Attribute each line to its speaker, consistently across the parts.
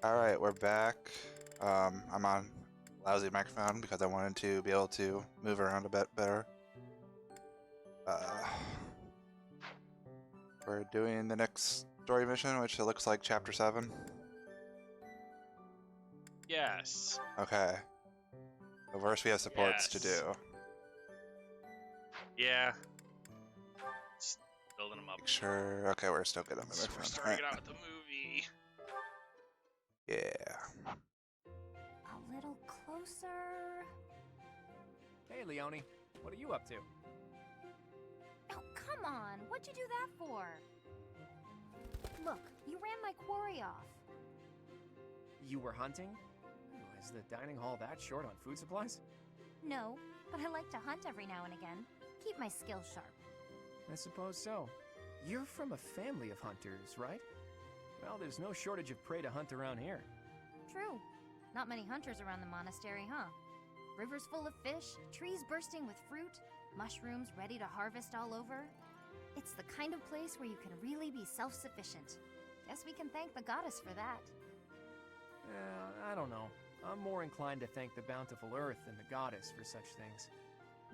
Speaker 1: All right, we're back. I'm on lousy microphone because I wanted to be able to move around a bit better. Uh, we're doing the next story mission, which it looks like chapter 7.
Speaker 2: Yes.
Speaker 1: Okay. So first we have supports to
Speaker 2: Yes.
Speaker 1: do.
Speaker 2: Yeah. Just building them up.
Speaker 1: Make sure. Okay, we're still good on my
Speaker 2: So we're
Speaker 1: microphone.
Speaker 2: starting it out with the movie.
Speaker 1: Yeah.
Speaker 3: A little closer.
Speaker 4: Hey, Leone. What are you up to?
Speaker 3: Oh, come on. What'd you do that for? Look, you ran my quarry off.
Speaker 4: You were hunting? Is the dining hall that short on food supplies?
Speaker 3: No, but I like to hunt every now and again. Keep my skills sharp.
Speaker 4: I suppose so. You're from a family of hunters, right? Well, there's no shortage of prey to hunt around here.
Speaker 3: True. Not many hunters around the monastery, huh? Rivers full of fish, trees bursting with fruit, mushrooms ready to harvest all over. It's the kind of place where you can really be self-sufficient. Guess we can thank the goddess for that.
Speaker 4: I don't know. I'm more inclined to thank the bountiful earth than the goddess for such things.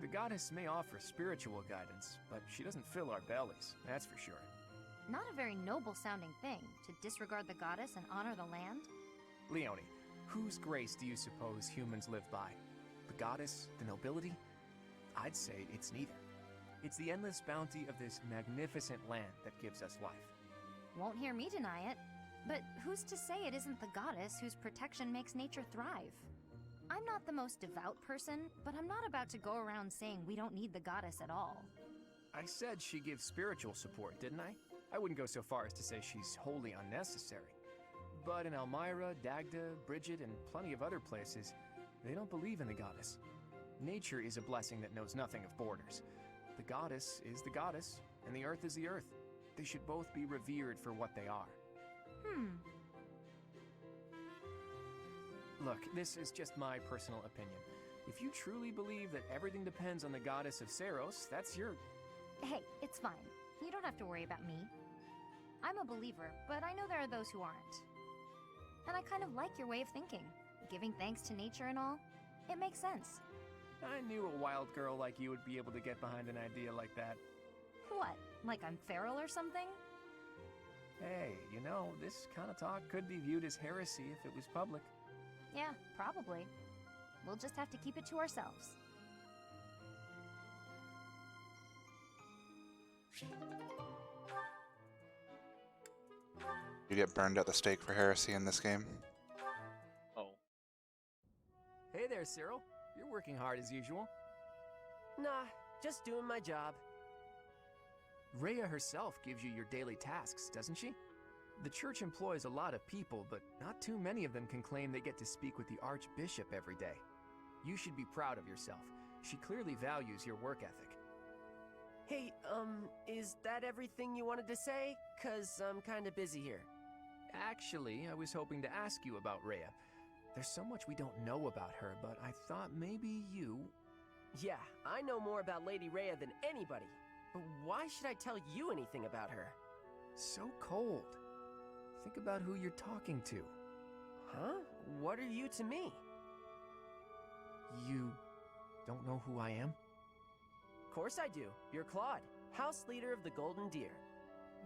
Speaker 4: The goddess may offer spiritual guidance, but she doesn't fill our bellies, that's for sure.
Speaker 3: Not a very noble-sounding thing, to disregard the goddess and honor the land.
Speaker 4: Leone, whose grace do you suppose humans live by? The goddess? The nobility? I'd say it's neither. It's the endless bounty of this magnificent land that gives us life.
Speaker 3: Won't hear me deny it. But who's to say it isn't the goddess whose protection makes nature thrive? I'm not the most devout person, but I'm not about to go around saying we don't need the goddess at all.
Speaker 4: I said she gives spiritual support, didn't I? I wouldn't go so far as to say she's wholly unnecessary. But in Elmira, Dagda, Bridget, and plenty of other places, they don't believe in the goddess. Nature is a blessing that knows nothing of borders. The goddess is the goddess, and the earth is the earth. They should both be revered for what they are. Look, this is just my personal opinion. If you truly believe that everything depends on the goddess of Saros, that's your...
Speaker 3: Hey, it's fine. You don't have to worry about me. I'm a believer, but I know there are those who aren't. And I kind of like your way of thinking. Giving thanks to nature and all. It makes sense.
Speaker 4: I knew a wild girl like you would be able to get behind an idea like that.
Speaker 3: What? Like I'm feral or something?
Speaker 4: Hey, you know, this kind of talk could be viewed as heresy if it was public.
Speaker 3: Yeah, probably. We'll just have to keep it to ourselves.
Speaker 1: You get burned at the stake for heresy in this game.
Speaker 2: Oh.
Speaker 4: Hey there, Cyril. You're working hard as usual.
Speaker 5: Nah, just doing my job.
Speaker 4: Rhea herself gives you your daily tasks, doesn't she? The church employs a lot of people, but not too many of them can claim they get to speak with the Archbishop every day. You should be proud of yourself. She clearly values your work ethic.
Speaker 5: Hey, is that everything you wanted to say? 'Cause I'm kinda busy here.
Speaker 4: Actually, I was hoping to ask you about Rhea. There's so much we don't know about her, but I thought maybe you...
Speaker 5: Yeah, I know more about Lady Rhea than anybody. But why should I tell you anything about her?
Speaker 4: So cold. Think about who you're talking to.
Speaker 5: Huh? What are you to me?
Speaker 4: You don't know who I am?
Speaker 5: Course I do. You're Claude, house leader of the Golden Deer.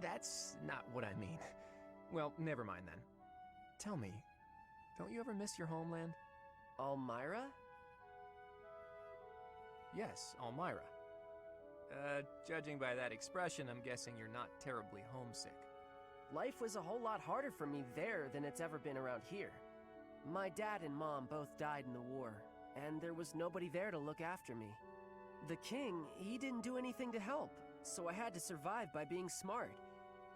Speaker 4: That's not what I mean. Well, never mind then. Tell me, don't you ever miss your homeland?
Speaker 5: Elmira?
Speaker 4: Yes, Elmira. Judging by that expression, I'm guessing you're not terribly homesick.
Speaker 5: Life was a whole lot harder for me there than it's ever been around here. My dad and mom both died in the war, and there was nobody there to look after me. The king, he didn't do anything to help, so I had to survive by being smart.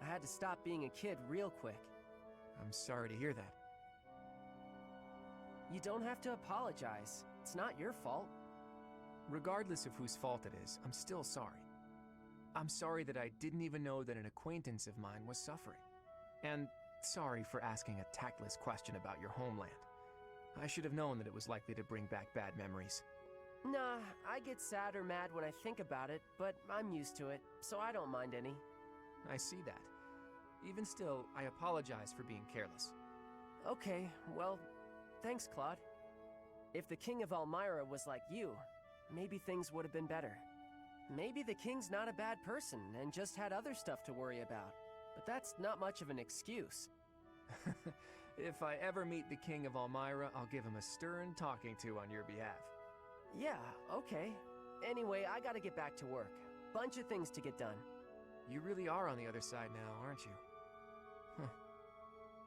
Speaker 5: I had to stop being a kid real quick.
Speaker 4: I'm sorry to hear that.
Speaker 5: You don't have to apologize. It's not your fault.
Speaker 4: Regardless of whose fault it is, I'm still sorry. I'm sorry that I didn't even know that an acquaintance of mine was suffering. And sorry for asking a tactless question about your homeland. I should have known that it was likely to bring back bad memories.
Speaker 5: Nah, I get sad or mad when I think about it, but I'm used to it, so I don't mind any.
Speaker 4: I see that. Even still, I apologize for being careless.
Speaker 5: Okay, well, thanks, Claude. If the King of Elmira was like you, maybe things would have been better. Maybe the King's not a bad person and just had other stuff to worry about. But that's not much of an excuse.
Speaker 4: If I ever meet the King of Elmira, I'll give him a stern talking to on your behalf.
Speaker 5: Yeah, okay. Anyway, I gotta get back to work. Bunch of things to get done.
Speaker 4: You really are on the other side now, aren't you? Huh.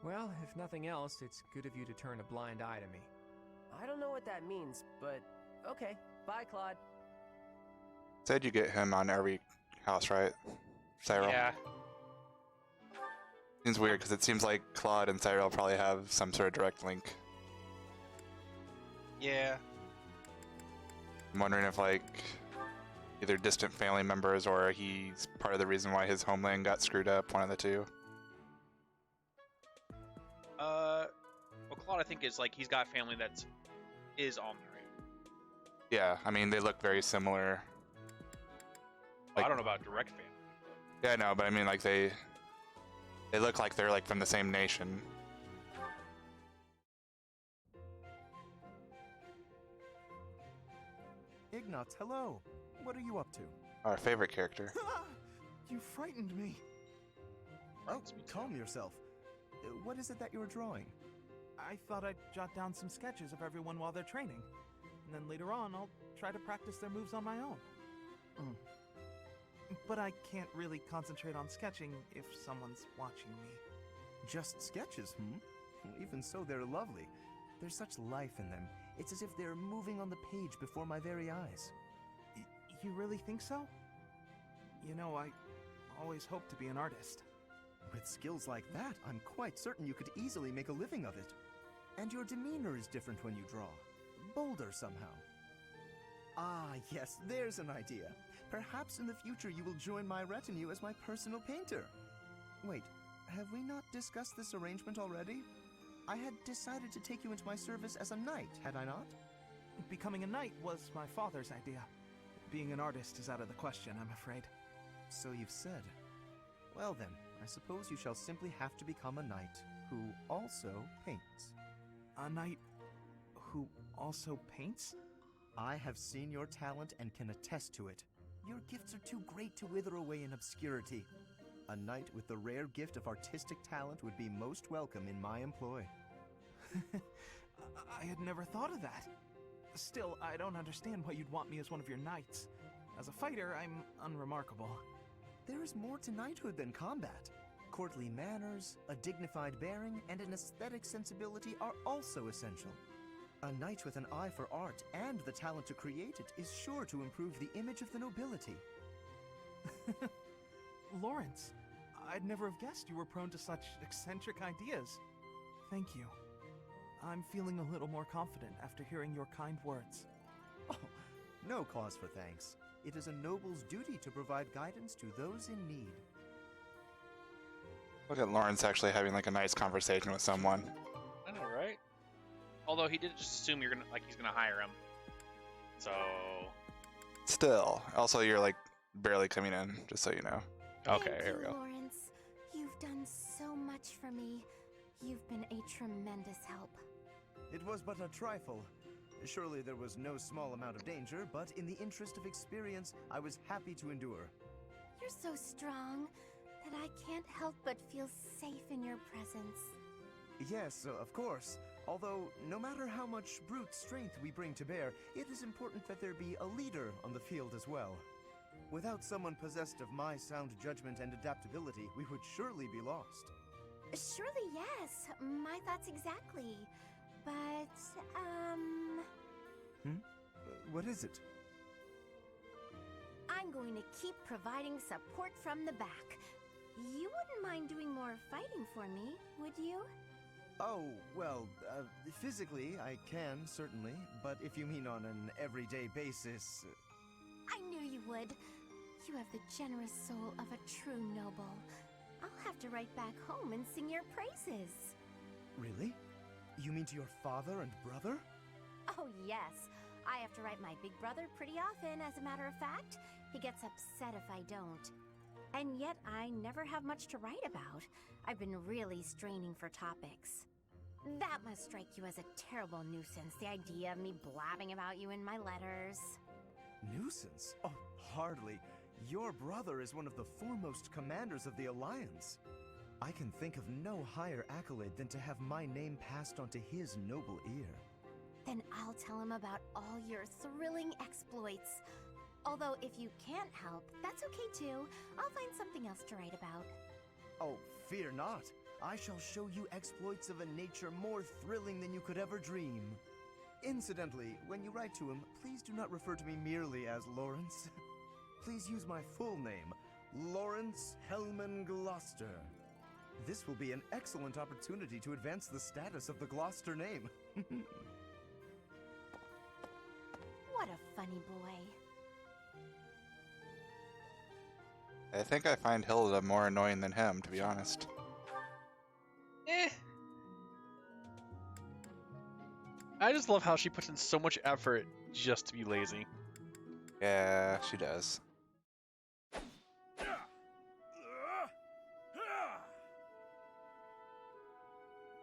Speaker 4: Well, if nothing else, it's good of you to turn a blind eye to me.
Speaker 5: I don't know what that means, but okay. Bye, Claude.
Speaker 1: Said you get him on every house, right, Cyril?
Speaker 2: Yeah.
Speaker 1: Seems weird because it seems like Claude and Cyril probably have some sort of direct link.
Speaker 2: Yeah.
Speaker 1: I'm wondering if like either distant family members or he's part of the reason why his homeland got screwed up. One of the two.
Speaker 2: Well, Claude, I think is like he's got family that is on there.
Speaker 1: Yeah, I mean they look very similar.
Speaker 2: I don't know about direct family.
Speaker 1: Yeah, I know, but I mean like they look like they're like from the same nation.
Speaker 6: Ignatz, hello. What are you up to?
Speaker 1: Our favorite character.
Speaker 6: You frightened me. Oh, calm yourself. What is it that you're drawing?
Speaker 7: I thought I'd jot down some sketches of everyone while they're training. And then later on, I'll try to practice their moves on my own. But I can't really concentrate on sketching if someone's watching me.
Speaker 6: Just sketches, Even so, they're lovely. There's such life in them. It's as if they're moving on the page before my very eyes.
Speaker 7: You really think so? You know, I always hoped to be an artist.
Speaker 6: With skills like that, I'm quite certain you could easily make a living of it. And your demeanor is different when you draw. Bolder somehow. Ah, yes, there's an idea. Perhaps in the future you will join my retinue as my personal painter. Wait, have we not discussed this arrangement already? I had decided to take you into my service as a knight, had I not?
Speaker 7: Becoming a knight was my father's idea. Being an artist is out of the question, I'm afraid.
Speaker 6: So you've said. Well then, I suppose you shall simply have to become a knight who also paints.
Speaker 7: A knight who also paints?
Speaker 6: I have seen your talent and can attest to it. Your gifts are too great to wither away in obscurity. A knight with the rare gift of artistic talent would be most welcome in my employ.
Speaker 7: I had never thought of that. Still, I don't understand why you'd want me as one of your knights. As a fighter, I'm unremarkable.
Speaker 6: There is more to knighthood than combat. Courtly manners, a dignified bearing, and an aesthetic sensibility are also essential. A knight with an eye for art and the talent to create it is sure to improve the image of the nobility.
Speaker 7: Lawrence, I'd never have guessed you were prone to such eccentric ideas. Thank you. I'm feeling a little more confident after hearing your kind words.
Speaker 6: Oh, no cause for thanks. It is a noble's duty to provide guidance to those in need.
Speaker 1: Look at Lawrence actually having like a nice conversation with someone.
Speaker 2: I know, right? Although he did just assume you're gonna he's gonna hire him. So
Speaker 1: Still, also you're like barely coming in, just so you know.
Speaker 2: okay,
Speaker 3: Thank
Speaker 2: here we
Speaker 3: you,
Speaker 2: go.
Speaker 3: Lawrence. You've done so much for me. You've been a tremendous help.
Speaker 6: It was but a trifle. Surely there was no small amount of danger, but in the interest of experience, I was happy to endure.
Speaker 3: You're so strong that I can't help but feel safe in your presence.
Speaker 6: Yes, of course. Although, no matter how much brute strength we bring to bear, it is important that there be a leader on the field as well. Without someone possessed of my sound judgment and adaptability, we would surely be lost.
Speaker 3: Surely, yes. My thoughts exactly. But,
Speaker 6: What is it?
Speaker 3: I'm going to keep providing support from the back. You wouldn't mind doing more fighting for me, would you?
Speaker 6: Oh, well, physically I can, certainly, but if you mean on an everyday basis...
Speaker 3: I knew you would. You have the generous soul of a true noble. I'll have to write back home and sing your praises.
Speaker 6: Really? You mean to your father and brother?
Speaker 3: Oh, yes. I have to write my big brother pretty often, as a matter of fact. He gets upset if I don't. And yet, I never have much to write about. I've been really straining for topics. That must strike you as a terrible nuisance, the idea of me blabbing about you in my letters.
Speaker 6: Nuisance? Oh, hardly. Your brother is one of the foremost commanders of the Alliance. I can think of no higher accolade than to have my name passed on to his noble ear.
Speaker 3: Then I'll tell him about all your thrilling exploits. Although if you can't help, that's okay too. I'll find something else to write about.
Speaker 6: Oh, fear not. I shall show you exploits of a nature more thrilling than you could ever dream. Incidentally, when you write to him, please do not refer to me merely as Lawrence. Please use my full name, Lawrence Hellman Gloucester. This will be an excellent opportunity to advance the status of the Gloucester name.
Speaker 3: What a funny boy.
Speaker 1: I think I find Hilda more annoying than him, to be honest.
Speaker 2: I just love how she puts in so much effort just to be lazy.
Speaker 1: Yeah, she does.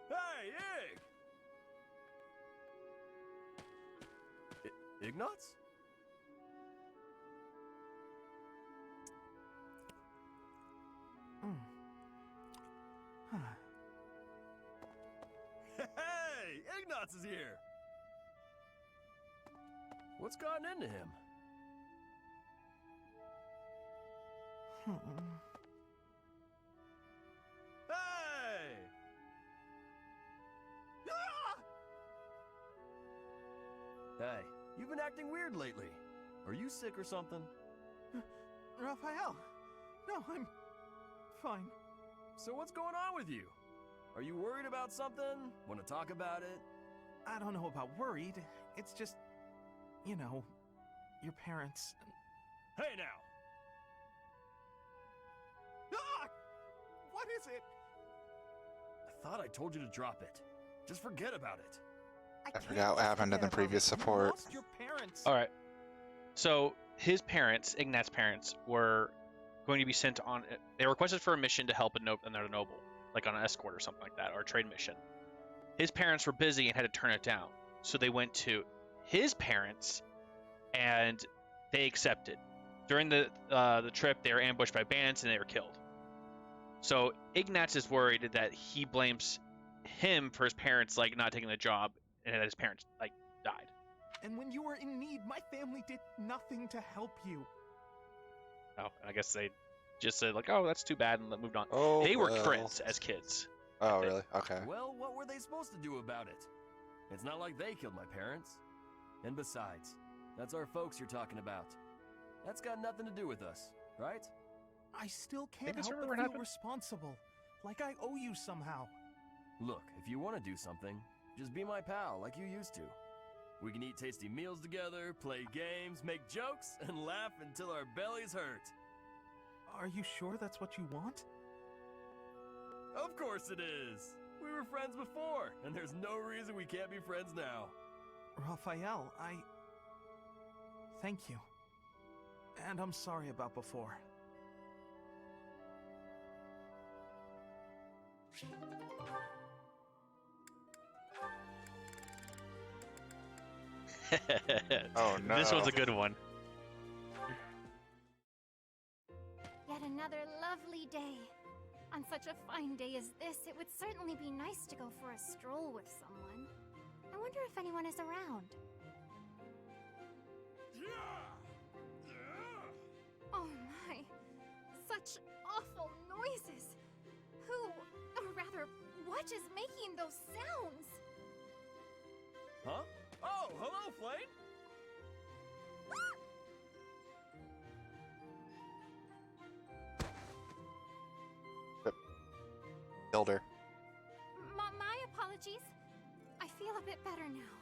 Speaker 4: Hey, Ignatz? Hey, Ignatz is here. What's gotten into him? Hey! Ah! Hey, you've been acting weird lately. Are you sick or something?
Speaker 7: Raphael! No, I'm fine.
Speaker 4: So what's going on with you? Are you worried about something? Want to talk about it?
Speaker 7: I don't know about worried. It's just, you know, your parents.
Speaker 4: Hey now!
Speaker 7: Ah! What is it?
Speaker 4: I thought I told you to drop it. Just forget about it.
Speaker 1: I
Speaker 7: can't
Speaker 1: forgot what happened in the
Speaker 7: forget about
Speaker 1: previous
Speaker 7: it. You
Speaker 1: support.
Speaker 7: lost your parents.
Speaker 2: All right. So his parents, Ignat's parents, were going to be sent on. They requested for a mission to help another noble, like on an escort or something like that, or a trade mission. His parents were busy and had to turn it down, so they went to his parents, and they accepted. During the trip, they were ambushed by bandits and they were killed. So Ignatz is worried that he blames him for his parents like not taking the job, and that his parents like died.
Speaker 7: And when you were in need, my family did nothing to help you.
Speaker 2: Oh, I guess they just said like, "Oh, that's too bad," and moved on.
Speaker 1: Oh,
Speaker 2: They were
Speaker 1: well.
Speaker 2: crits as kids.
Speaker 1: Oh, really? Okay.
Speaker 4: Well, what were they supposed to do about it? It's not like they killed my parents. And besides, that's our folks you're talking about. That's got nothing to do with us, right?
Speaker 7: I still can't
Speaker 2: that's
Speaker 7: help
Speaker 2: what
Speaker 7: but feel
Speaker 2: happened?
Speaker 7: responsible. Like I owe you somehow.
Speaker 4: Look, if you want to do something, just be my pal like you used to. We can eat tasty meals together, play games, make jokes, and laugh until our bellies hurt.
Speaker 7: Are you sure that's what you want?
Speaker 4: Of course it is! We were friends before, and there's no reason we can't be friends now.
Speaker 7: Raphael, thank you. And I'm sorry about before.
Speaker 1: Oh, no.
Speaker 2: This one's a good one.
Speaker 3: Yet another lovely day. On such a fine day as this, it would certainly be nice to go for a stroll with someone. I wonder if anyone is around. Oh my, such awful noises. Who, or rather, what is making those sounds?
Speaker 4: Huh? Oh, hello, Flame!
Speaker 1: Killed her.
Speaker 3: My apologies. I feel a bit better now.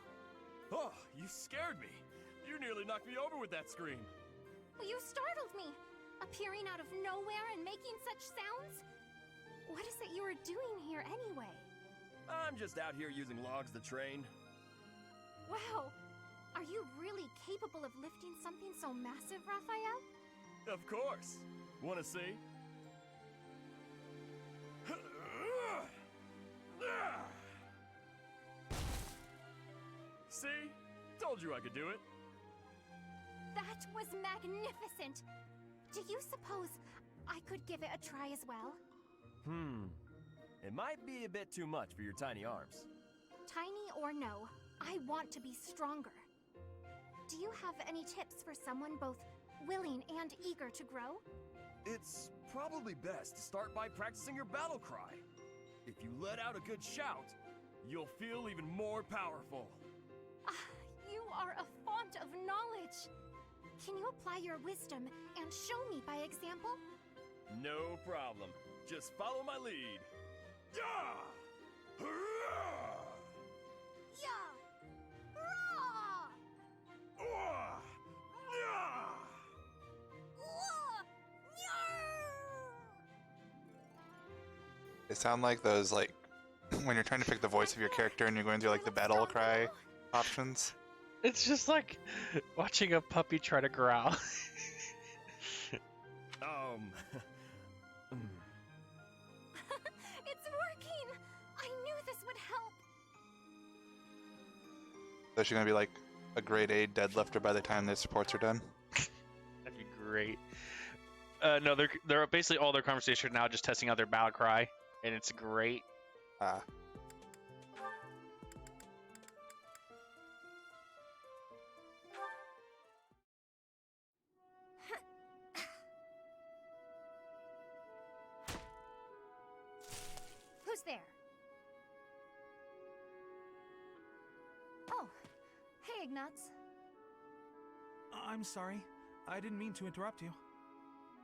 Speaker 4: Oh, you scared me. You nearly knocked me over with that scream.
Speaker 3: Well, you startled me, appearing out of nowhere and making such sounds. What is it you are doing here anyway?
Speaker 4: I'm just out here using logs to train.
Speaker 3: Wow, are you really capable of lifting something so massive, Raphael?
Speaker 4: Of course. Want to see?
Speaker 8: Told you I could do it.
Speaker 3: That was magnificent! Do you suppose I could give it a try as well?
Speaker 8: It might be a bit too much for your tiny arms.
Speaker 3: Tiny or no, I want to be stronger. Do you have any tips for someone both willing and eager to grow?
Speaker 8: It's probably best to start by practicing your battle cry. If you let out a good shout, you'll feel even more powerful.
Speaker 3: You are a font of knowledge! Can you apply your wisdom and show me by example?
Speaker 8: No problem. Just follow my lead. Yeah! Hurrah!
Speaker 3: Yeah! Hurrah!
Speaker 8: Wah! Yeah!
Speaker 3: Whoa!
Speaker 1: They sound like those, like, when you're trying to pick the voice of your character and you're going through, like, the battle cry options.
Speaker 2: It's just like watching a puppy try to growl.
Speaker 3: It's working! I knew this would help!
Speaker 1: So she's gonna be like a grade A deadlifter by the time the supports are done.
Speaker 2: That'd be great. No, they're basically all their conversation now just testing out their battle cry, and it's great.
Speaker 1: Ah.
Speaker 3: Who's there? Oh, hey, Ignatz.
Speaker 7: I'm sorry. I didn't mean to interrupt you.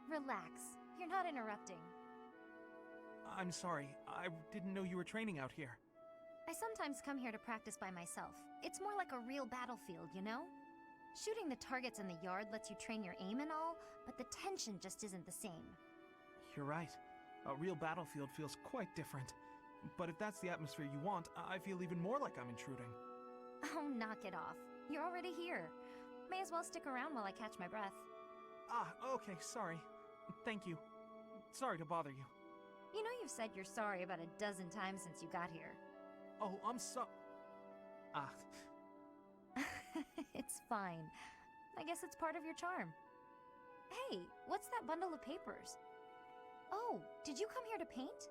Speaker 3: Relax. You're not interrupting.
Speaker 7: I'm sorry. I didn't know you were training out here.
Speaker 3: I sometimes come here to practice by myself. It's more like a real battlefield, you know? Shooting the targets in the yard lets you train your aim and all, but the tension just isn't the same.
Speaker 7: You're right. A real battlefield feels quite different. But if that's the atmosphere you want, I feel even more like I'm intruding.
Speaker 3: Oh, knock it off. You're already here. May as well stick around while I catch my breath.
Speaker 7: Ah, okay, sorry. Thank you. Sorry to bother you.
Speaker 3: You know you've said you're sorry about a dozen times since you got here.
Speaker 7: Oh, I'm so... Ah,
Speaker 3: It's fine. I guess it's part of your charm. Hey, what's that bundle of papers? Oh, did you come here to paint?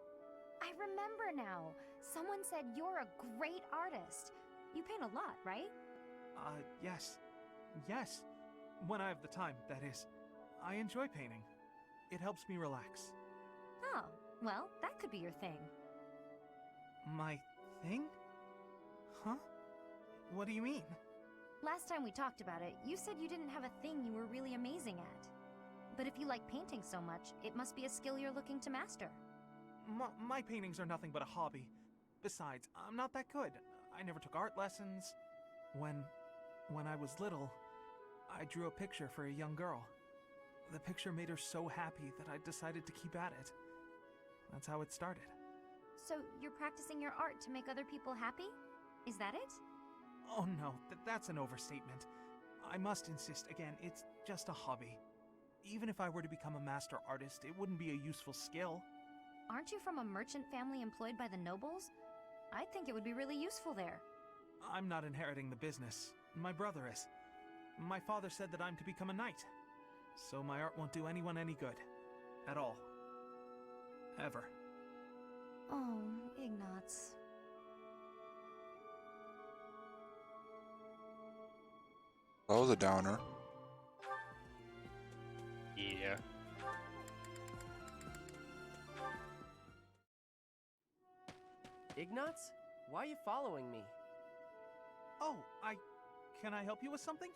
Speaker 3: I remember now. Someone said you're a great artist. You paint a lot, right?
Speaker 7: yes. Yes. When I have the time, that is. I enjoy painting. It helps me relax.
Speaker 3: Oh, well, that could be your thing.
Speaker 7: My thing? Huh? What do you mean?
Speaker 3: Last time we talked about it, you said you didn't have a thing you were really amazing at. But if you like painting so much, it must be a skill you're looking to master.
Speaker 7: My paintings are nothing but a hobby. Besides, I'm not that good. I never took art lessons. When I was little, I drew a picture for a young girl. The picture made her so happy that I decided to keep at it. That's how it started.
Speaker 3: So you're practicing your art to make other people happy? Is that it?
Speaker 7: Oh no, that's an overstatement. I must insist again, it's just a hobby. Even if I were to become a master artist, it wouldn't be a useful skill.
Speaker 3: Aren't you from a merchant family employed by the nobles? I think it would be really useful there.
Speaker 7: I'm not inheriting the business. My brother is. My father said that I'm to become a knight. So my art won't do anyone any good. At all. Ever.
Speaker 3: Oh, Ignatz.
Speaker 1: That was a downer.
Speaker 2: Yeah.
Speaker 5: Ignatz? Why are you following me?
Speaker 7: Oh, Can I help you with something?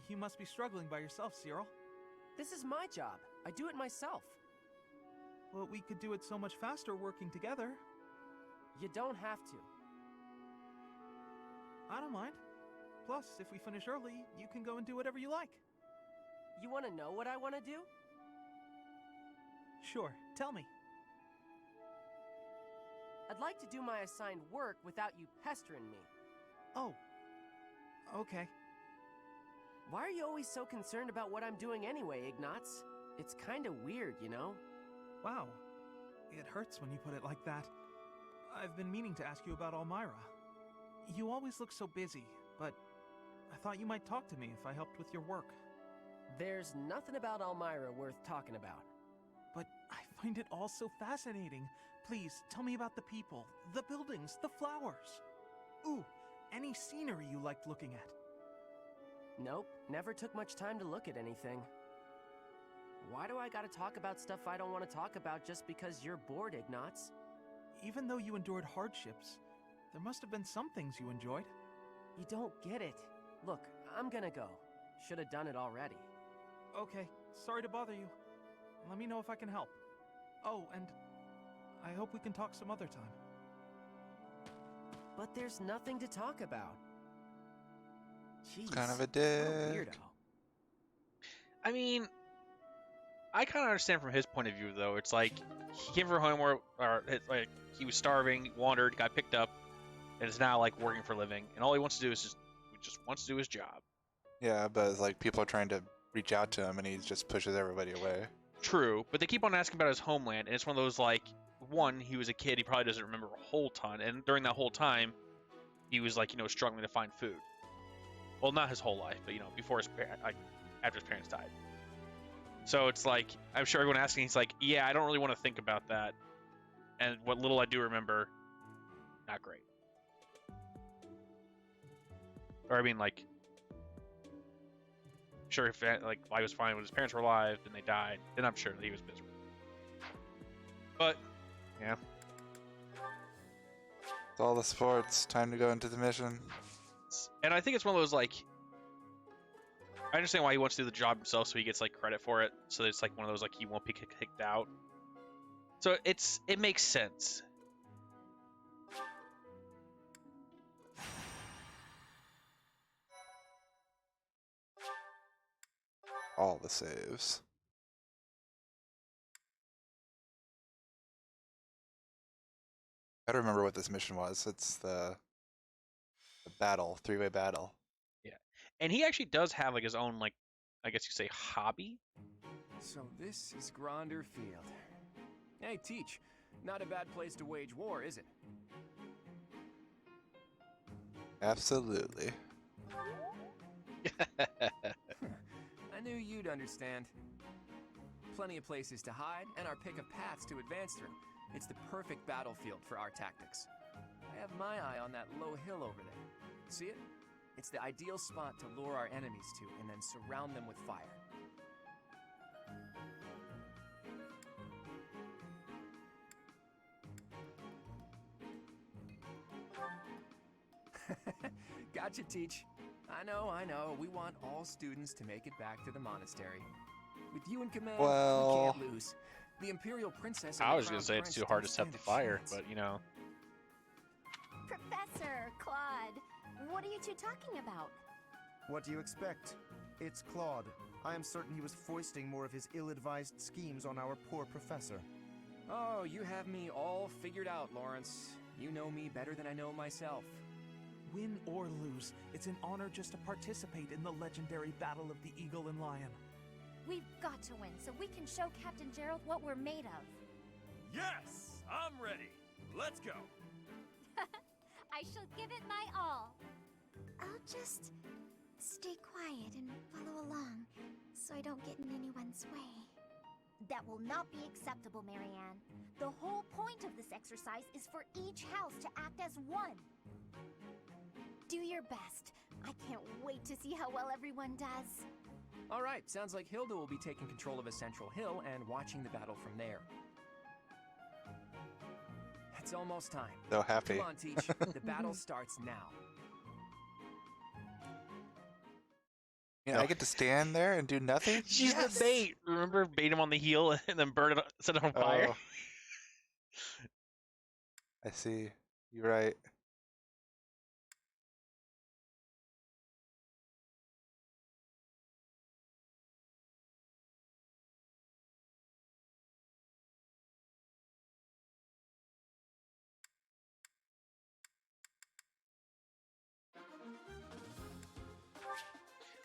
Speaker 7: You must be struggling by yourself, Cyril.
Speaker 5: This is my job. I do it myself.
Speaker 7: Well, we could do it so much faster working together.
Speaker 5: You don't have to.
Speaker 7: I don't mind. Plus, if we finish early, you can go and do whatever you like.
Speaker 5: You want to know what I want to do?
Speaker 7: Sure, tell me.
Speaker 5: I'd like to do my assigned work without you pestering me.
Speaker 7: Oh. Okay.
Speaker 5: Why are you always so concerned about what I'm doing anyway, Ignatz? It's kinda weird, you know?
Speaker 7: Wow. It hurts when you put it like that. I've been meaning to ask you about Elmira. You always look so busy, but I thought you might talk to me if I helped with your work.
Speaker 5: There's nothing about Elmira worth talking about.
Speaker 7: But I find it all so fascinating. Please, tell me about the people, the buildings, the flowers. Ooh, any scenery you liked looking at.
Speaker 5: Nope, never took much time to look at anything. Why do I gotta talk about stuff I don't want to talk about just because you're bored, Ignatz?
Speaker 7: Even though you endured hardships, there must have been some things you enjoyed.
Speaker 5: You don't get it. Look, I'm gonna go. Should have done it already.
Speaker 7: Okay, sorry to bother you. Let me know if I can help. Oh, and I hope we can talk some other time.
Speaker 5: But there's nothing to talk about. Jeez,
Speaker 1: Kind of a
Speaker 5: what
Speaker 1: dick.
Speaker 5: a weirdo.
Speaker 2: I mean, I kind of understand from his point of view, though. It's like he came from home or it's like he was starving, wandered, got picked up, and is now like working for a living. And all he wants to do is just wants to do his job.
Speaker 1: Yeah, but it's like people are trying to reach out to him, and he just pushes everybody away.
Speaker 2: True, but they keep on asking about his homeland, and it's one of those like, one, he was a kid, he probably doesn't remember a whole ton, and during that whole time, he was like, struggling to find food. Well, not his whole life, but before after his parents died. So it's like, I'm sure everyone asking, he's like, yeah, I don't really want to think about that, and what little I do remember, not great. Or I mean, like, sure, if like life was fine when his parents were alive and they died, then I'm sure that he was miserable. But yeah,
Speaker 1: It's all the sports. Time to go into the mission.
Speaker 2: and I think it's one of those like, I understand why he wants to do the job himself, so he gets like credit for it. So it's like one of those like he won't be kicked out. So it makes sense.
Speaker 1: All the saves. I don't remember what this mission was. It's the battle, three-way battle.
Speaker 2: Yeah, and he actually does have like his own like, I guess you could say hobby.
Speaker 4: So this is Gronder Field. Hey, Teach. Not a bad place to wage war, is it?
Speaker 1: Absolutely.
Speaker 4: I knew you'd understand. Plenty of places to hide, and our pick of paths to advance through. It's the perfect battlefield for our tactics. I have my eye on that low hill over there. See it? It's the ideal spot to lure our enemies to, and then surround them with fire. Gotcha, Teach. I know. We want all students to make it back to the monastery. With you in command,
Speaker 1: Well,
Speaker 4: we can't lose. The Imperial Princess.
Speaker 2: I was gonna say it's too hard to set the fire, but
Speaker 3: Professor Claude, what are you two talking about?
Speaker 6: What do you expect? It's Claude. I am certain he was foisting more of his ill-advised schemes on our poor professor.
Speaker 4: Oh, you have me all figured out, Lawrence. You know me better than I know myself.
Speaker 7: Win or lose, it's an honor just to participate in the legendary Battle of the Eagle and Lion.
Speaker 3: We've got to win so we can show Captain Gerald what we're made of.
Speaker 8: Yes, I'm ready. Let's go.
Speaker 3: I shall give it my all. I'll just stay quiet and follow along so I don't get in anyone's way. That will not be acceptable, Marianne. The whole point of this exercise is for each house to act as one. Do your best. I can't wait to see how well everyone does.
Speaker 4: All right, sounds like Hilda will be taking control of a central hill and watching the battle from there. It's almost time.
Speaker 1: so happy.
Speaker 4: Come on, Teach. The battle starts now.
Speaker 1: I get to stand there and do nothing?
Speaker 2: she's the bait. Remember, bait him on the heel and then burn it, set it on fire.
Speaker 1: Oh. I see. You're right.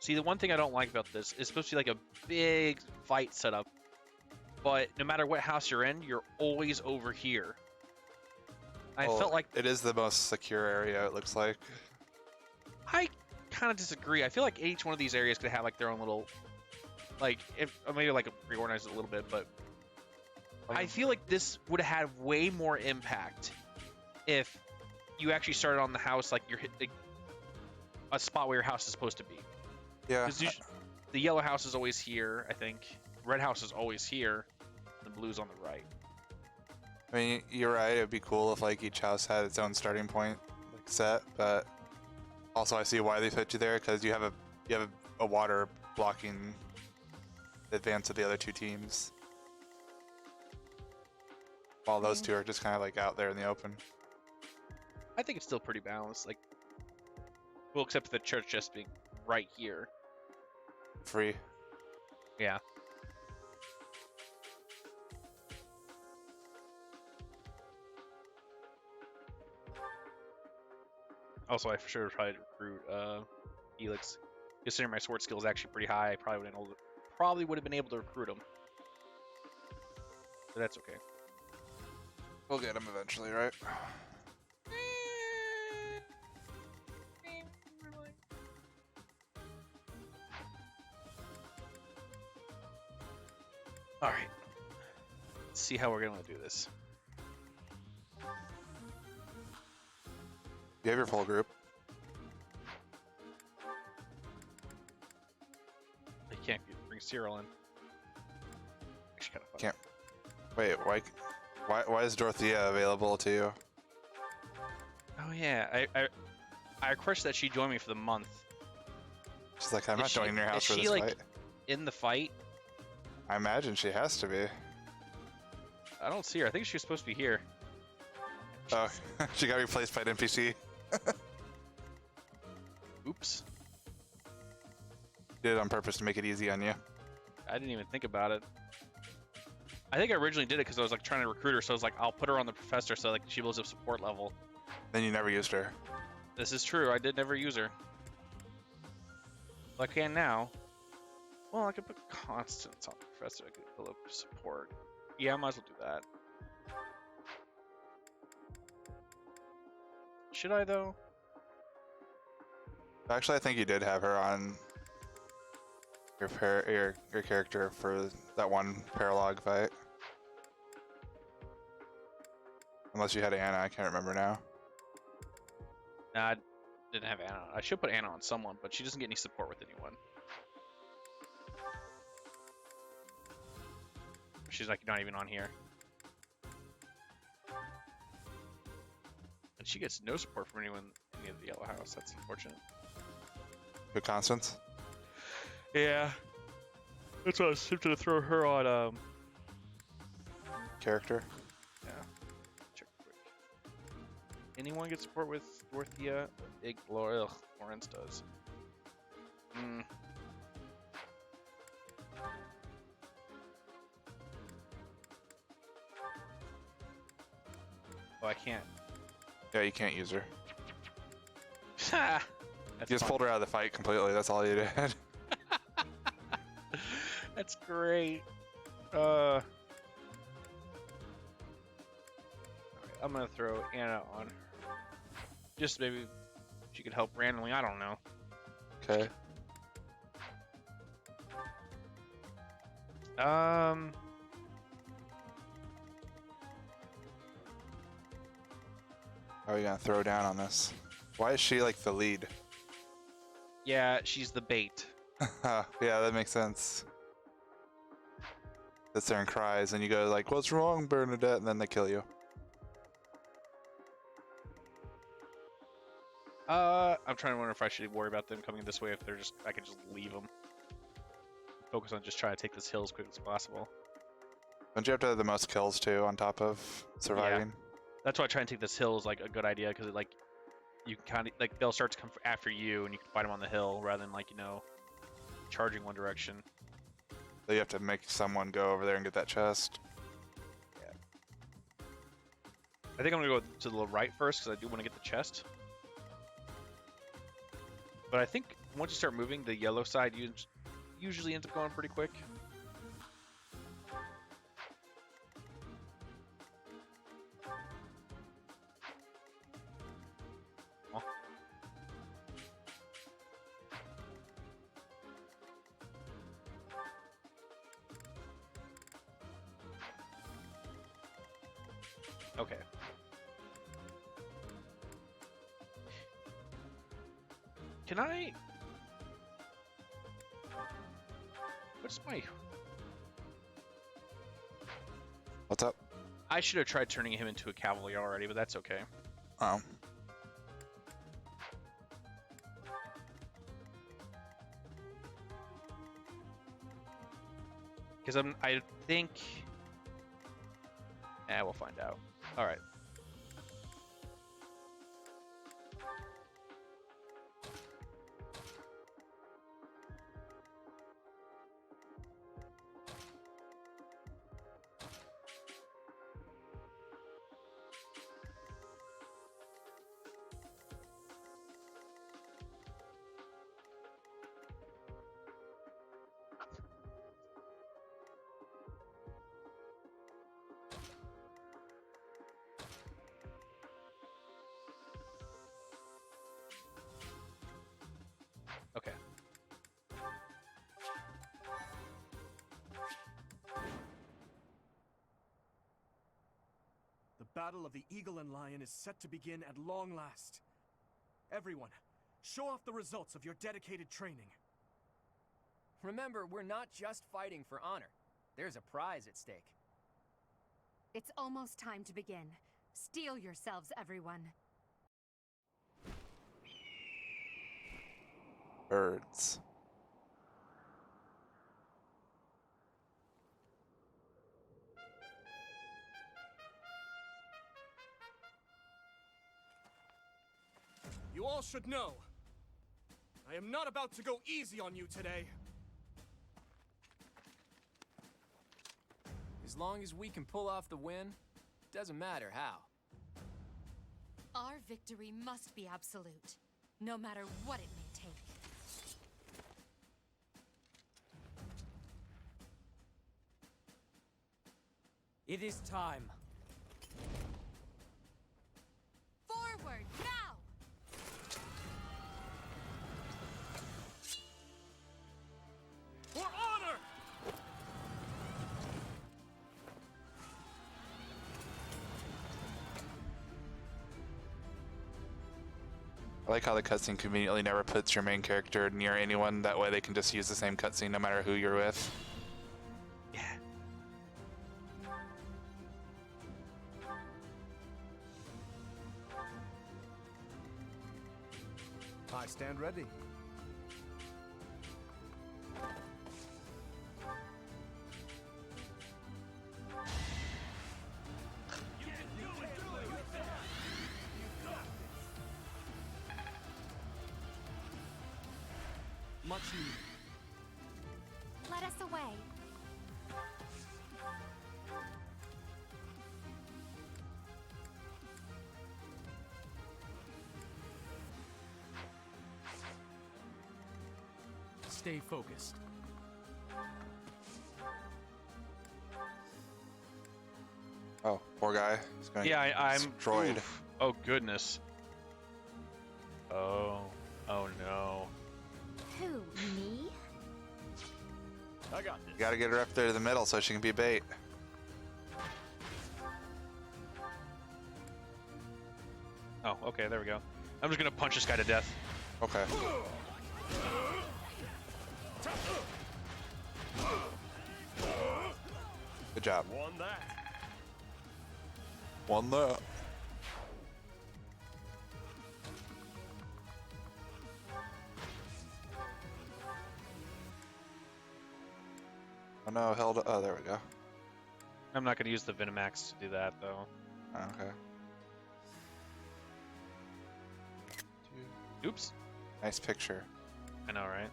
Speaker 2: See, the one thing I don't like about this is supposed to be like a big fight setup, but no matter what house you're in, you're always over here. I
Speaker 1: Well,
Speaker 2: felt like
Speaker 1: it is the most secure area, it looks like.
Speaker 2: I kind of disagree. I feel like each one of these areas could have like their own little, like if maybe like reorganize it a little bit, but I feel like this would have had way more impact if you actually started on the house like you're hitting a spot where your house is supposed to be.
Speaker 1: Yeah.
Speaker 2: Because the yellow house is always here, I think. Red house is always here. The blue's on the right.
Speaker 1: I mean, you're right. It'd be cool if like each house had its own starting point like set, but also I see why they put you there because you have a water blocking the advance of the other two teams, while those two are just kind of like out there in the open.
Speaker 2: I think it's still pretty balanced. Like, well, except for the church just being right here.
Speaker 1: Free.
Speaker 2: Yeah. Also, I for sure tried to recruit Helix. Considering my sword skill is actually pretty high, I probably would have been able to recruit him. But that's okay.
Speaker 1: We'll get him eventually, right?
Speaker 2: All right. Let's see how we're gonna do this.
Speaker 1: You have your full group.
Speaker 2: I can't bring Cyril in. Actually, kind of fun.
Speaker 1: Can't. Wait, why is Dorothea available to you?
Speaker 2: Oh yeah, I requested that she join me for the month.
Speaker 1: She's like, I'm not joining your house for
Speaker 2: is
Speaker 1: this
Speaker 2: she, like,
Speaker 1: fight.
Speaker 2: in the fight?
Speaker 1: I imagine she has to be.
Speaker 2: I don't see her. I think she was supposed to be here.
Speaker 1: Oh, she got replaced by an NPC.
Speaker 2: Oops.
Speaker 1: Did it on purpose to make it easy on you.
Speaker 2: I didn't even think about it. I think I originally did it because I was like trying to recruit her, so I was like, I'll put her on the professor so like she builds up support level.
Speaker 1: Then you never used her.
Speaker 2: This is true. I did never use her. Well, I can now. Well, I could put Constance on the professor. I could build up support. Yeah, I might as well do that. Should I though?
Speaker 1: Actually, I think you did have her on your character for that one paralog fight. Unless you had Anna, I can't remember now.
Speaker 2: Nah, I didn't have Anna. I should put Anna on someone, but she doesn't get any support with anyone. She's like not even on here. And she gets no support from anyone in any of the yellow house. That's unfortunate.
Speaker 1: Good Constance.
Speaker 2: Yeah. That's why I was tempted to throw her on
Speaker 1: Character.
Speaker 2: yeah. Check quick. Anyone get support with Dorothea? Lawrence does. Hmm. Oh, I can't.
Speaker 1: Yeah, you can't use her.
Speaker 2: Ha!
Speaker 1: You just pulled her out of the fight completely. That's all you did.
Speaker 2: That's great. Alright, I'm gonna throw Anna on her. Just maybe she could help randomly. I don't know.
Speaker 1: Okay.
Speaker 2: How
Speaker 1: are we gonna throw down on this? Why is she like the lead?
Speaker 2: Yeah, she's the bait.
Speaker 1: Yeah, that makes sense. Sits there and cries, and you go like, "What's wrong, Bernadette?" And then they kill you.
Speaker 2: I'm trying to wonder if I should worry about them coming this way. If they're just, I could just leave them. Focus on just trying to take this hill as quick as possible.
Speaker 1: Don't you have to have the most kills too, on top of surviving?
Speaker 2: That's why I try and take this hill is like a good idea because it like you can kind of like they'll start to come after you and you can fight them on the hill rather than like charging one direction.
Speaker 1: So you have to make someone go over there and get that chest.
Speaker 2: Yeah. I think I'm gonna go to the right first because I do want to get the chest. But I think once you start moving, the yellow side usually ends up going pretty quick. Okay. Can I? What's my?
Speaker 1: What's up?
Speaker 2: I should have tried turning him into a cavalry already, but that's okay.
Speaker 1: Oh.
Speaker 2: Because I think. We'll find out. All right. Okay.
Speaker 8: The Battle of the Eagle and Lion is set to begin at long last. Everyone, show off the results of your dedicated training.
Speaker 4: Remember, we're not just fighting for honor. There's a prize at stake.
Speaker 9: It's almost time to begin. Steel yourselves, everyone.
Speaker 1: Birds.
Speaker 8: You all should know, I am not about to go easy on you today.
Speaker 4: As long as we can pull off the win, doesn't matter how.
Speaker 9: Our victory must be absolute, no matter what it may take.
Speaker 5: It is time.
Speaker 9: Forward, now!
Speaker 8: For honor!
Speaker 1: I like how the cutscene conveniently never puts your main character near anyone. That way they can just use the same cutscene no matter who you're with.
Speaker 2: Yeah.
Speaker 6: I stand ready.
Speaker 8: Much needed.
Speaker 3: Let us away.
Speaker 5: Stay focused.
Speaker 1: Oh, poor guy. He's going
Speaker 2: Yeah, I'm
Speaker 1: destroyed.
Speaker 2: oof. Oh goodness. Oh. Oh no.
Speaker 3: Who, me?
Speaker 8: I got this.
Speaker 1: You gotta get her up there to the middle so she can be bait.
Speaker 2: Oh, okay, there we go. I'm just gonna punch this guy to death.
Speaker 1: Okay. Good job.
Speaker 8: Won that.
Speaker 1: One that. Oh no, held. Oh, there we go.
Speaker 2: I'm not gonna use the Venomax to do that though.
Speaker 1: Okay.
Speaker 2: Oops.
Speaker 1: Nice picture.
Speaker 2: I know, right?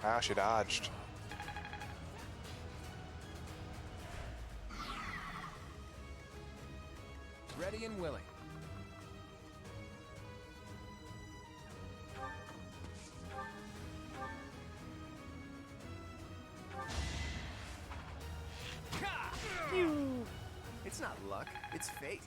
Speaker 1: Ah, she dodged.
Speaker 4: Ready and willing.
Speaker 6: It's not luck, it's fate.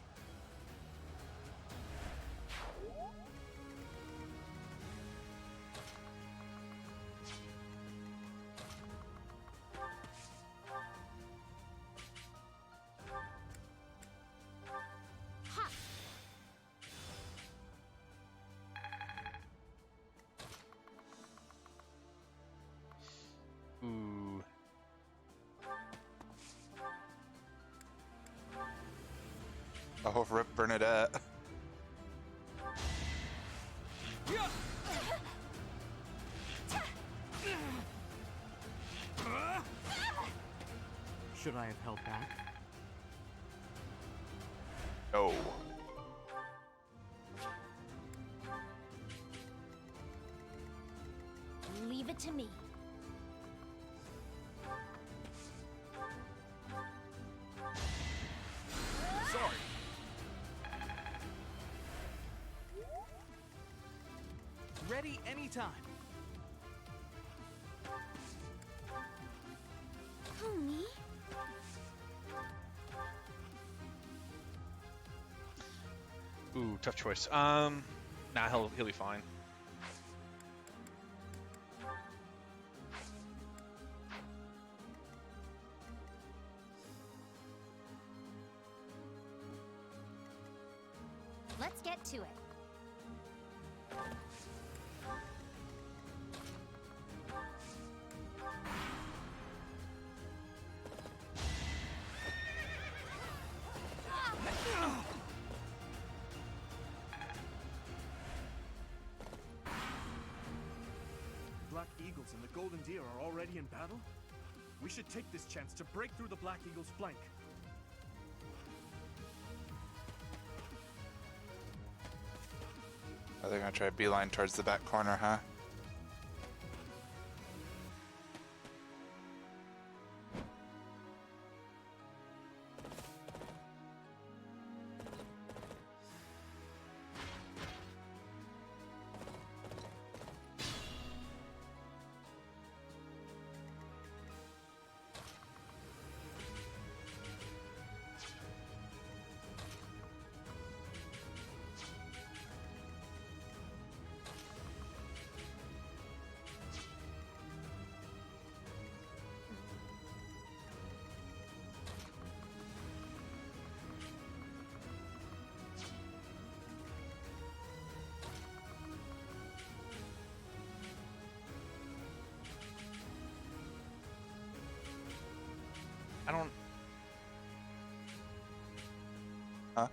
Speaker 1: Oh, rip Bernadette.
Speaker 10: Should I have held back?
Speaker 1: No.
Speaker 3: Leave it to me.
Speaker 8: Sorry.
Speaker 7: Ready anytime.
Speaker 3: Who, me?
Speaker 2: Ooh, tough choice. Nah, he'll be fine.
Speaker 3: Let's get to it.
Speaker 6: Black Eagles and the Golden Deer are already in battle? We should take this chance to break through the Black Eagle's flank.
Speaker 1: Oh, they're gonna try to beeline towards the back corner, huh?
Speaker 2: I don't.
Speaker 1: Huh?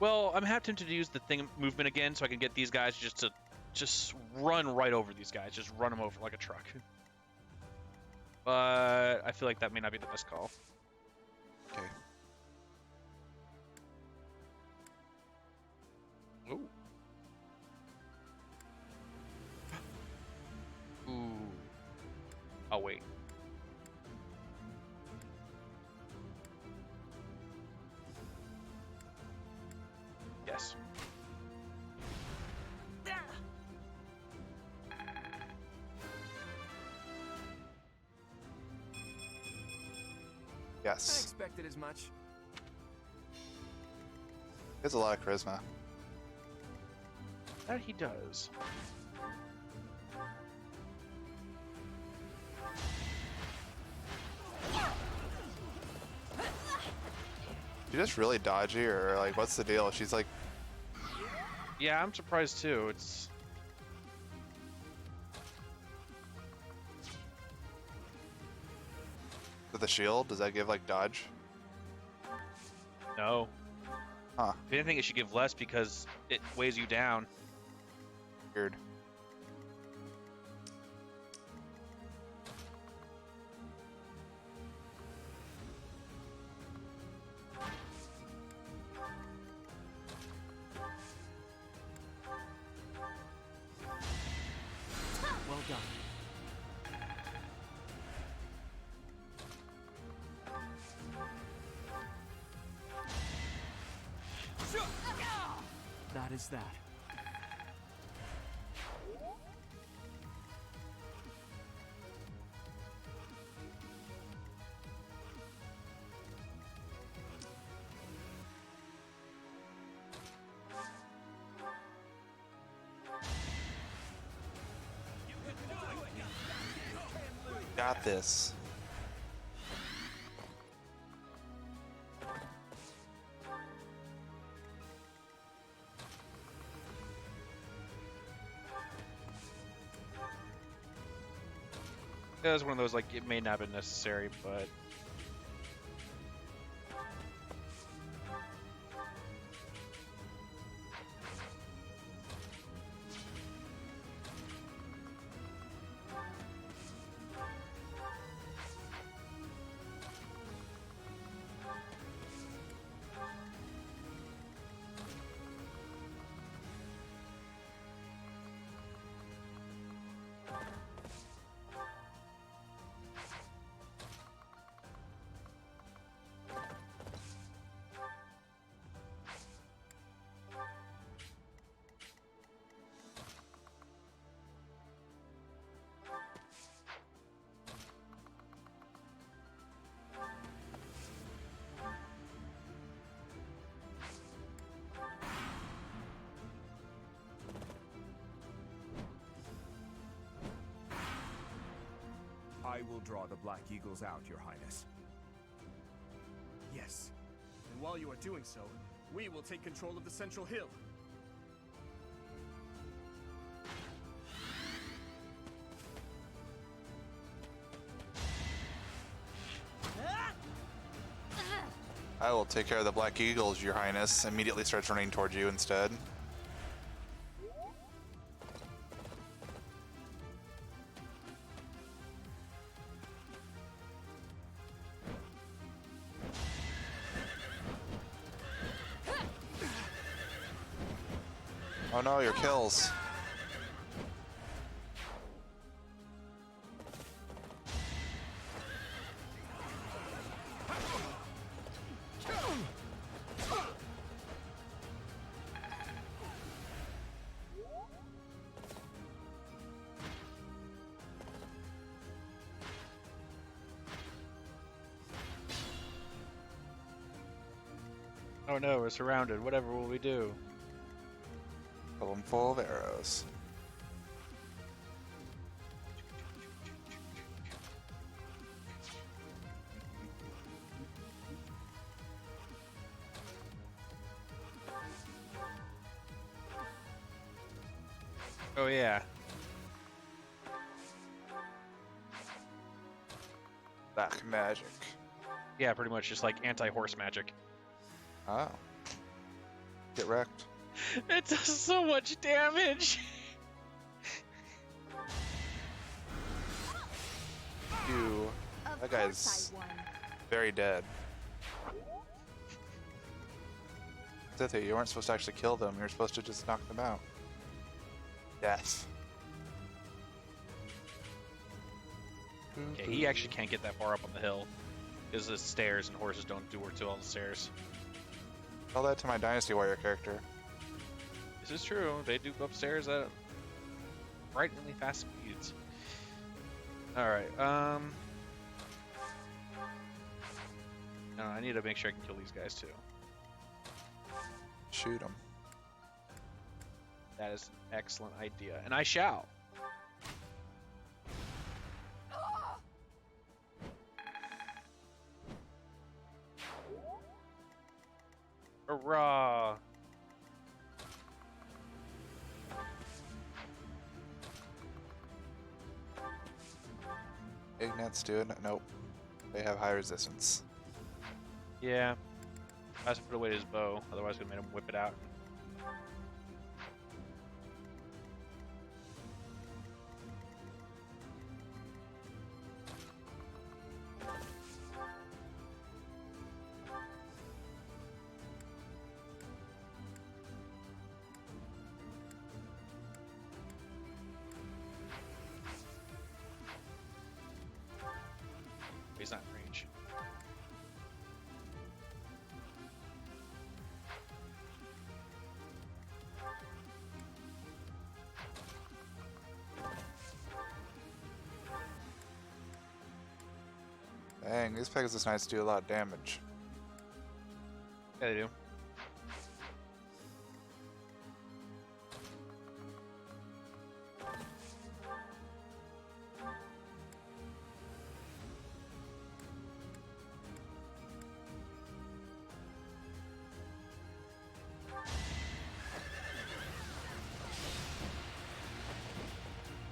Speaker 2: Well, I'm half tempted to use the thing movement again, so I can get these guys just run right over these guys, just run them over like a truck. But I feel like that may not be the best call.
Speaker 1: Okay.
Speaker 2: Ooh. Ooh. Oh wait. Yes.
Speaker 4: I
Speaker 1: Yes.
Speaker 4: expected as much.
Speaker 1: He has a lot of charisma.
Speaker 2: That he does.
Speaker 1: She's just really dodgy, or like, what's the deal? She's like,
Speaker 2: Yeah, I'm surprised too. It's
Speaker 1: with the shield, does that give like dodge?
Speaker 2: no.
Speaker 1: Huh.
Speaker 2: If anything, it should give less because it weighs you down.
Speaker 1: Weird.
Speaker 10: Well done. That is that.
Speaker 1: Got this.
Speaker 2: It was one of those like it may not have been necessary, but
Speaker 8: I will draw the Black Eagles out, Your Highness.
Speaker 4: Yes. And while you are doing so, we will take control of the Central Hill.
Speaker 1: I will take care of the Black Eagles, Your Highness. Immediately starts running towards you instead. Oh no, your kills.
Speaker 2: Oh no, we're surrounded. Whatever will we do?
Speaker 1: Fill them full of arrows.
Speaker 2: Oh yeah.
Speaker 1: Black magic.
Speaker 2: Yeah, pretty much just like anti-horse magic.
Speaker 1: Oh. Get wrecked.
Speaker 2: It does so much damage.
Speaker 1: You.
Speaker 3: Of
Speaker 1: That
Speaker 3: course
Speaker 1: guy's
Speaker 3: I won.
Speaker 1: very dead. Zithy, you weren't supposed to actually kill them. You were supposed to just knock them out. Death.
Speaker 2: Yeah, he actually can't get that far up on the hill because the stairs and horses don't do work to all the stairs.
Speaker 1: Tell that to my Dynasty Warrior character.
Speaker 2: This is true. They do go upstairs at frighteningly fast speeds. All right. No, I need to make sure I can kill these guys too.
Speaker 1: Shoot them.
Speaker 2: That is an excellent idea, and I shall. Hurrah!
Speaker 1: Ignat's doing it. Nope. They have high resistance.
Speaker 2: Yeah. I have to put away his bow, otherwise I would have made him whip it out. He's not in range.
Speaker 1: Dang, these Pegasus Knights do a lot of damage.
Speaker 2: Yeah, they do.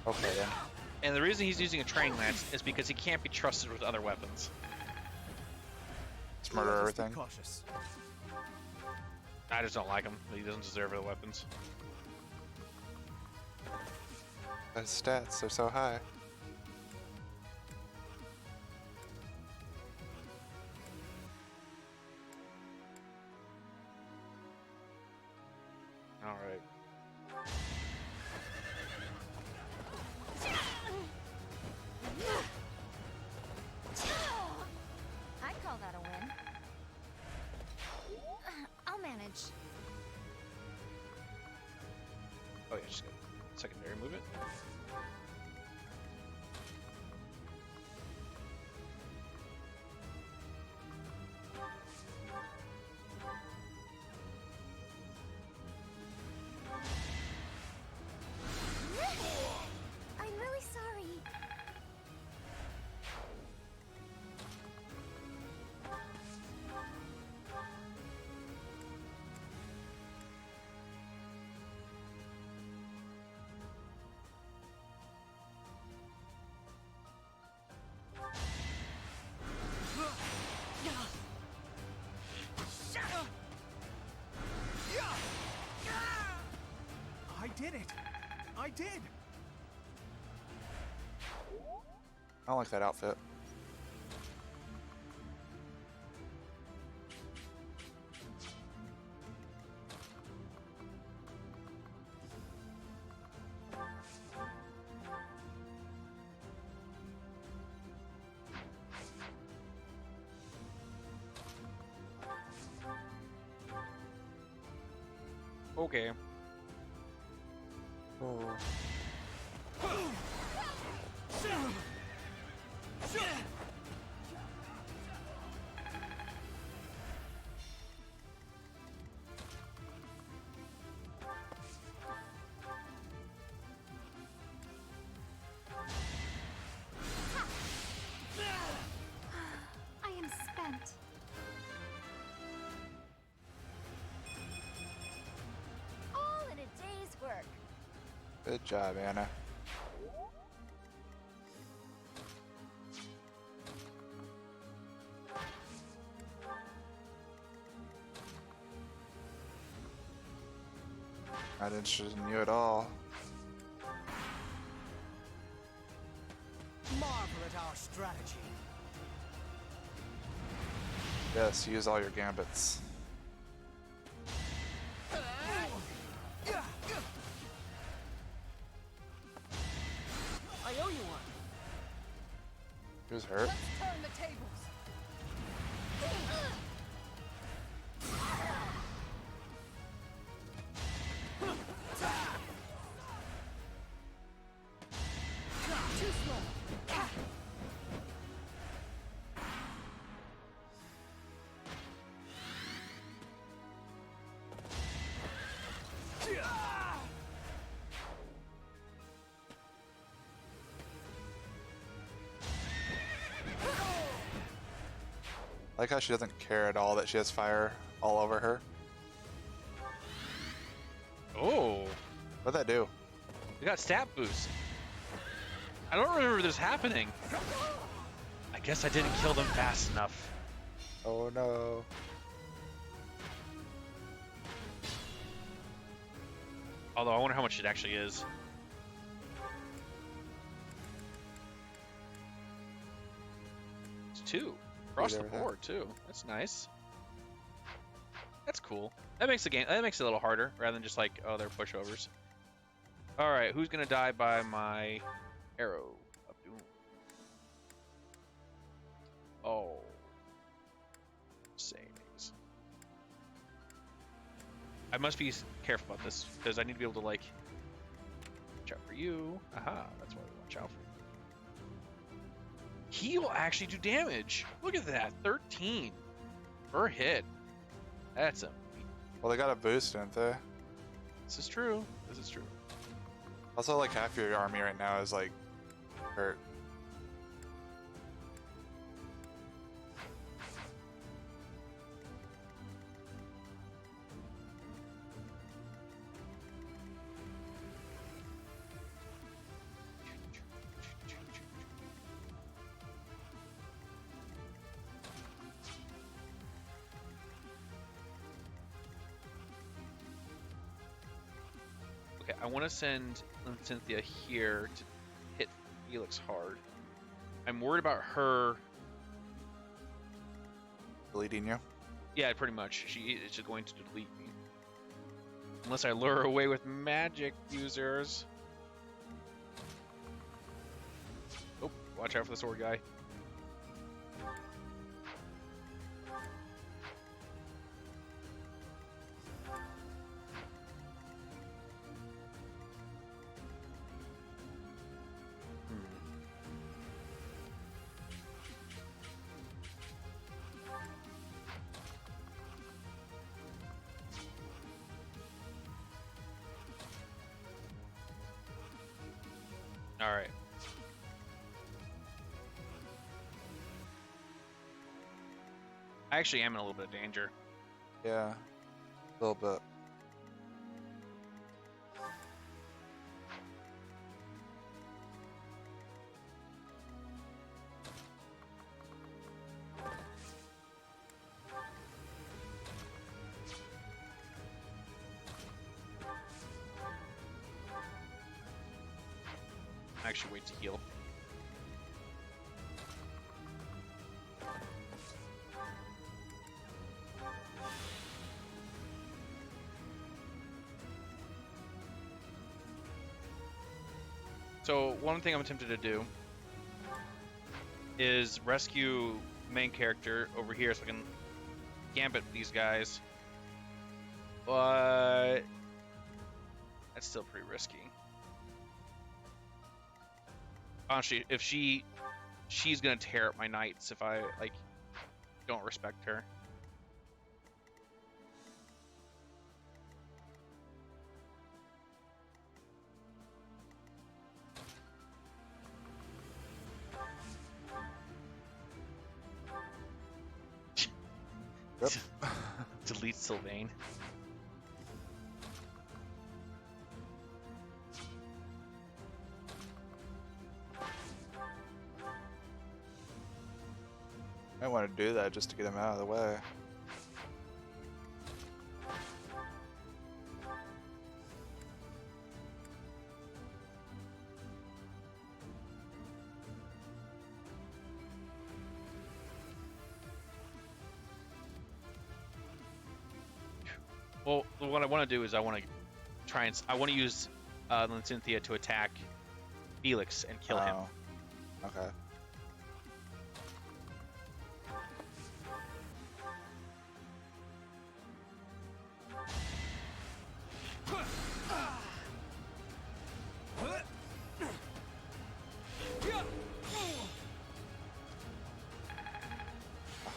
Speaker 1: Okay, then.
Speaker 2: And the reason he's using a training lance is because he can't be trusted with other weapons.
Speaker 1: Let's murder
Speaker 4: Let us be
Speaker 1: everything.
Speaker 4: cautious.
Speaker 2: I just don't like him. He doesn't deserve the weapons.
Speaker 1: His stats are so high.
Speaker 2: Alright.
Speaker 3: I'd call that a win. I'll manage.
Speaker 2: Oh yeah, just get secondary movement.
Speaker 3: I'm really sorry.
Speaker 7: I did!
Speaker 1: I don't like that outfit.
Speaker 2: Okay.
Speaker 1: Oh.
Speaker 3: I am spent. All in a day's work.
Speaker 1: Good job, Anna. Not interested in you at all.
Speaker 5: Marvel at our strategy.
Speaker 1: Yes, use all your gambits.
Speaker 5: I owe you one.
Speaker 1: Who's hurt?
Speaker 5: Let's turn the tables. Too slow.
Speaker 1: I like how she doesn't care at all that she has fire all over her.
Speaker 2: Oh,
Speaker 1: What'd that do?
Speaker 2: we got stat boost. I don't remember this happening. I guess I didn't kill them fast enough.
Speaker 1: Oh no.
Speaker 2: Although I wonder how much it actually is. It's 2 across the
Speaker 1: everything.
Speaker 2: board too. That's nice. That's cool. That makes the game. That makes it a little harder rather than just like, oh, they're pushovers. All right, who's gonna die by my arrow of doom? Oh, saves. I must be careful about this because I need to be able to like watch out for you. Aha, that's why we watch out for you. He will actually do damage. Look at that, 13 per hit. That's a.
Speaker 1: Well, they got a boost, didn't they?
Speaker 2: This is true. This is true.
Speaker 1: Also, like half your army right now is like hurt.
Speaker 2: Okay, I want to send Cynthia here to hit Felix hard. I'm worried about her.
Speaker 1: Deleting you.
Speaker 2: Yeah, pretty much. She's going to delete me. Unless I lure her away with magic users. Oh, watch out for the sword guy. All right. I actually am in a little bit of danger.
Speaker 1: Yeah, a little bit.
Speaker 2: actually wait to heal. So one thing I'm tempted to do is rescue main character over here so I can gambit these guys, but that's still pretty risky. Honestly, if she's gonna tear up my knights if I like don't respect her.
Speaker 1: Yep.
Speaker 2: Delete Sylvain.
Speaker 1: I want to do that just to get him out of the way.
Speaker 2: Well, what I want to do is I want to use Cynthia to attack Felix and kill him.
Speaker 1: Okay.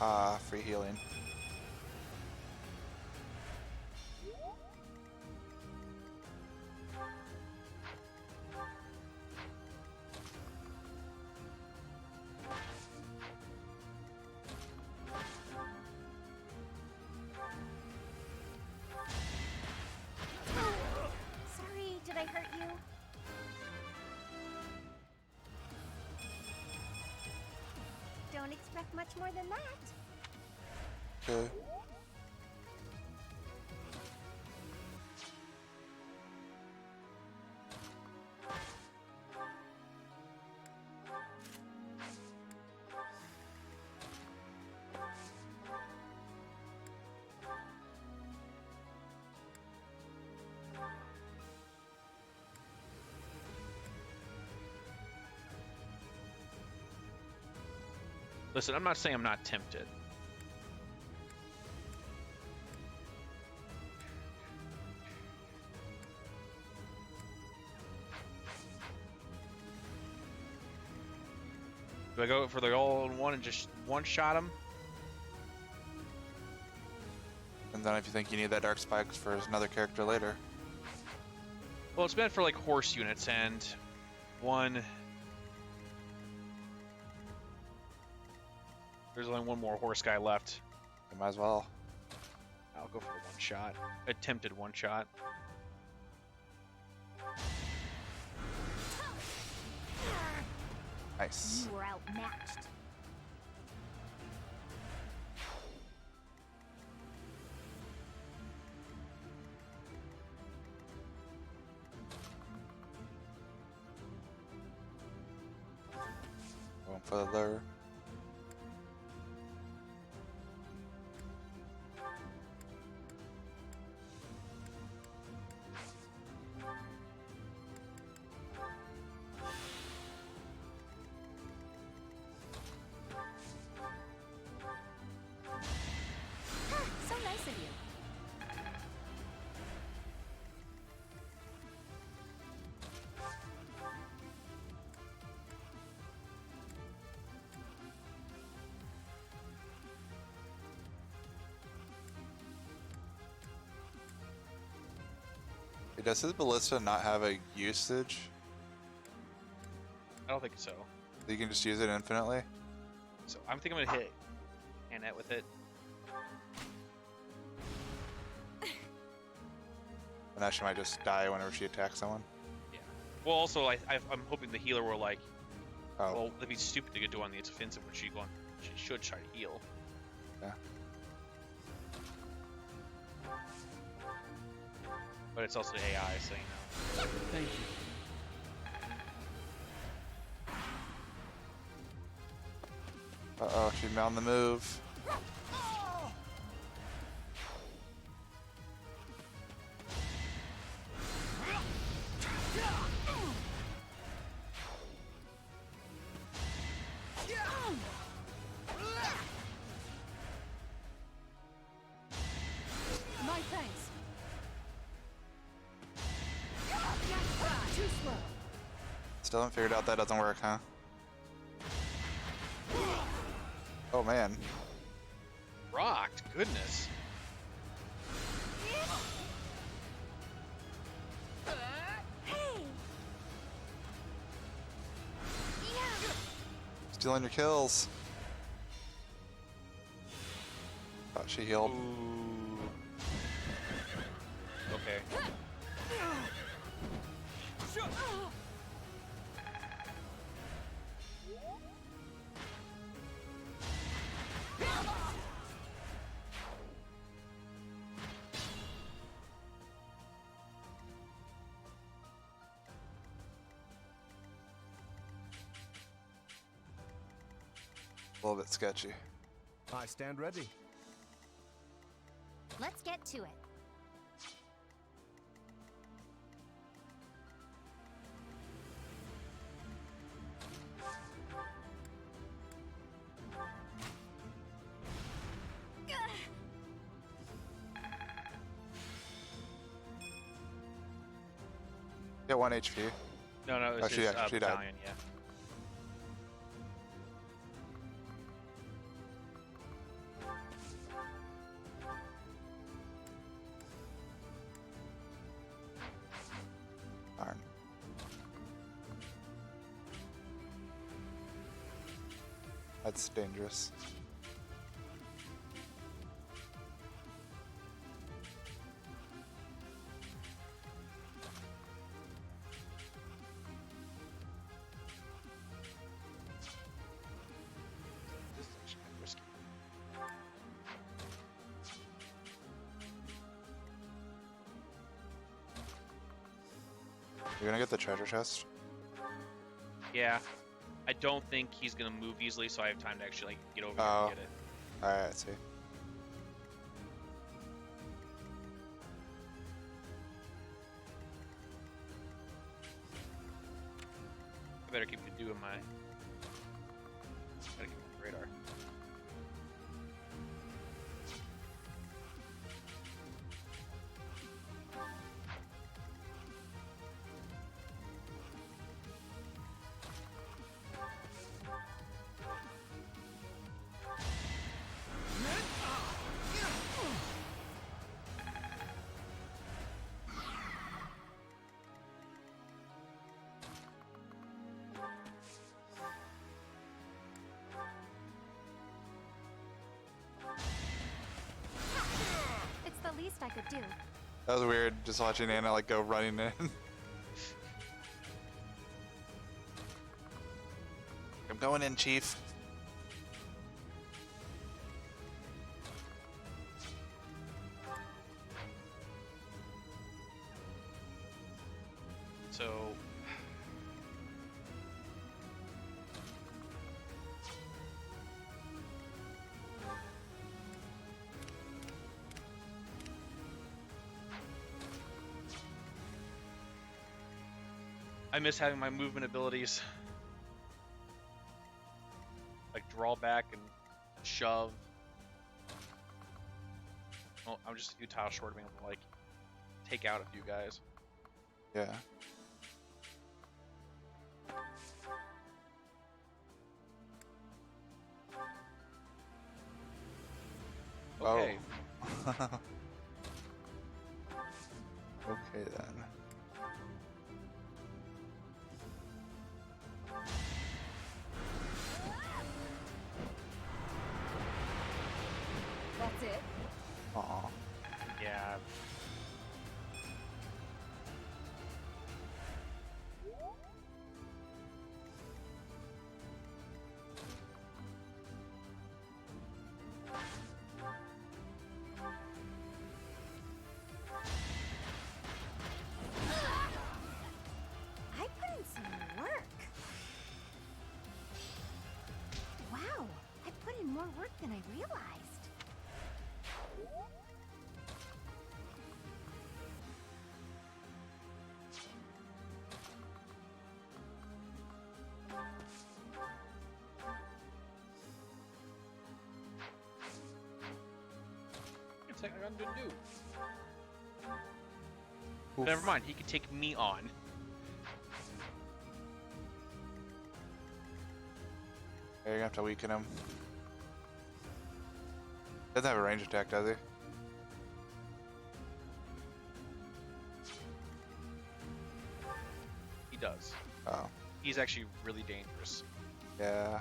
Speaker 1: Aha, free healing.
Speaker 3: Sorry, did I hurt you? Don't expect much more than that.
Speaker 1: Okay.
Speaker 2: Listen, I'm not saying I'm not tempted. Do I go for the all-in-one and just one-shot him?
Speaker 1: And then if you think you need that dark spikes for another character later.
Speaker 2: Well, it's meant for like horse units and one. There's only one more horse guy left.
Speaker 1: You might as well.
Speaker 2: I'll go for the one shot. Attempted one shot.
Speaker 1: Nice.
Speaker 3: You were outmatched.
Speaker 1: Going for the lure.
Speaker 3: So nice of you.
Speaker 1: Does his ballista not have a usage?
Speaker 2: I don't think so.
Speaker 1: You can just use it infinitely?
Speaker 2: So I'm thinking I'm gonna hit Annette with it.
Speaker 1: And that she might just die whenever she attacks someone?
Speaker 2: Yeah. Well, also I'm hoping the healer will like.
Speaker 1: Oh.
Speaker 2: Well, that'd be stupid to do on the its offensive when she should try to heal.
Speaker 1: Yeah.
Speaker 2: But it's also AI, so you know.
Speaker 10: Thank you.
Speaker 1: Keep him on the move.
Speaker 9: My thanks. Too slow.
Speaker 1: Still haven't figured out that doesn't work, huh? Oh man.
Speaker 2: Rocked. Goodness.
Speaker 3: Hey!
Speaker 1: Stealing your kills. Thought she healed.
Speaker 2: Ooh. Okay.
Speaker 1: A little bit sketchy.
Speaker 6: I stand ready.
Speaker 3: Let's get to it.
Speaker 1: Get 1 HP.
Speaker 2: No, no,
Speaker 1: Oh,
Speaker 2: it's
Speaker 1: she
Speaker 2: his
Speaker 1: died.
Speaker 2: battalion, yeah.
Speaker 1: Darn. That's dangerous.
Speaker 2: This is actually kind of risky.
Speaker 1: You're gonna get the treasure chest?
Speaker 2: Yeah. I don't think he's gonna move easily, so I have time to actually like, get over here
Speaker 1: Oh.
Speaker 2: and get it.
Speaker 1: Alright, I see.
Speaker 2: I better keep doing my. Gotta keep on the radar.
Speaker 3: It's the least I could do.
Speaker 1: That was weird, just watching Anna like go running in. I'm going in, Chief.
Speaker 2: So. I miss having my movement abilities. Like draw back and shove. Well, I'm just a few tiles short of being able to like take out a few guys.
Speaker 1: Yeah.
Speaker 2: Okay.
Speaker 1: Oh. Okay then.
Speaker 9: That's it.
Speaker 1: Aw.
Speaker 2: Yeah.
Speaker 3: I put in some work. Wow, I put in more realized.
Speaker 2: It's like I'm gonna do.
Speaker 1: Oof.
Speaker 2: Never mind. He could take me on.
Speaker 1: You're gonna have to weaken him. Doesn't have a range attack, does he?
Speaker 2: He does.
Speaker 1: Oh.
Speaker 2: He's actually really dangerous.
Speaker 1: Yeah.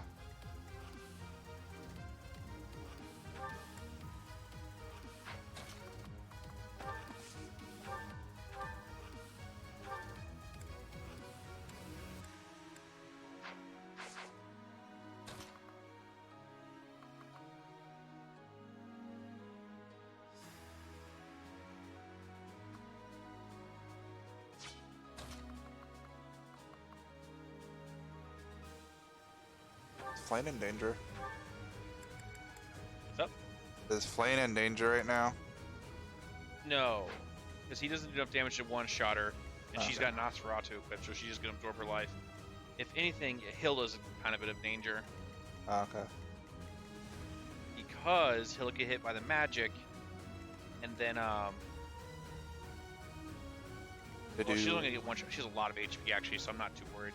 Speaker 1: Is Flane in danger?
Speaker 2: What's up?
Speaker 1: Is Flane in danger right now?
Speaker 2: No, because he doesn't do enough damage to one-shot her, and she's
Speaker 1: Okay.
Speaker 2: got Nosferatu equipped, so she's just gonna absorb her life. If anything, Hilda's kind of a bit of danger
Speaker 1: Oh, okay.
Speaker 2: because he'll get hit by the magic, and then
Speaker 1: Did
Speaker 2: well, she's
Speaker 1: you-
Speaker 2: only gonna get one shot. She has a lot of HP actually, so I'm not too worried.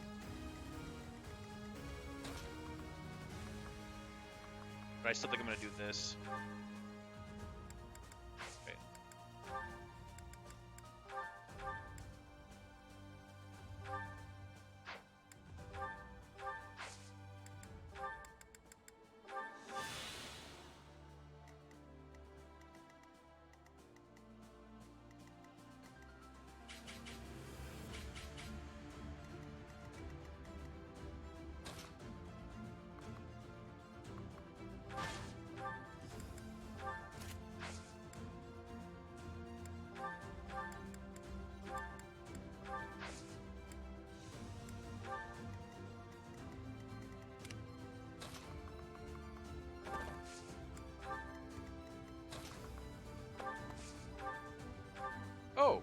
Speaker 2: But I still think I'm gonna do this. Okay. Oh,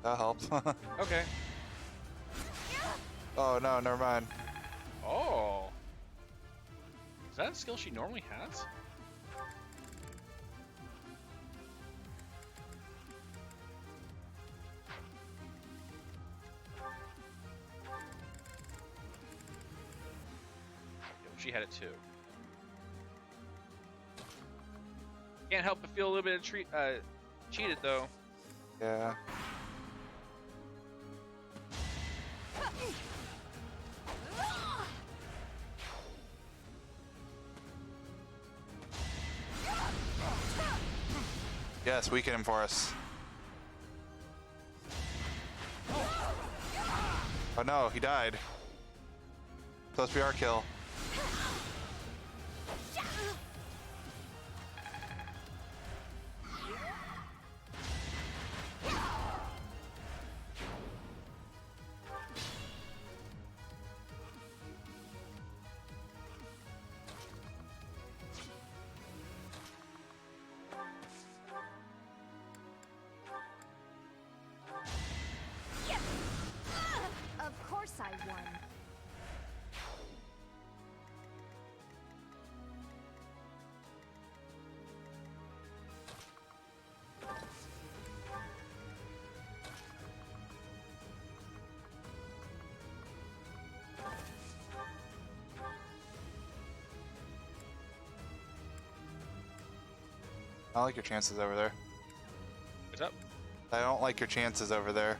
Speaker 1: That helped.
Speaker 2: okay.
Speaker 1: Oh no, never mind.
Speaker 2: Oh. Is that a skill she normally has? She had it too. Can't help but feel a little bit of cheated though.
Speaker 1: Yeah. Yes, weaken him for us. Oh no, he died. Supposed to be our kill.
Speaker 3: Of course I won.
Speaker 1: I don't like your chances over there.
Speaker 2: What's up?
Speaker 1: I don't like your chances over there.